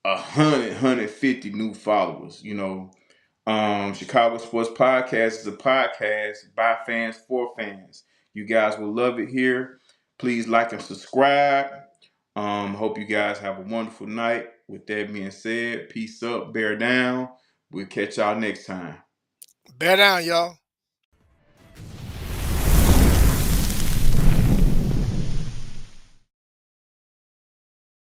150 new followers. Chicago Sports Podcast is a podcast by fans for fans. You guys will love it here. Please like and subscribe. Hope you guys have a wonderful night. With that being said, peace up, bear down. We'll catch y'all next time. Bear down, y'all.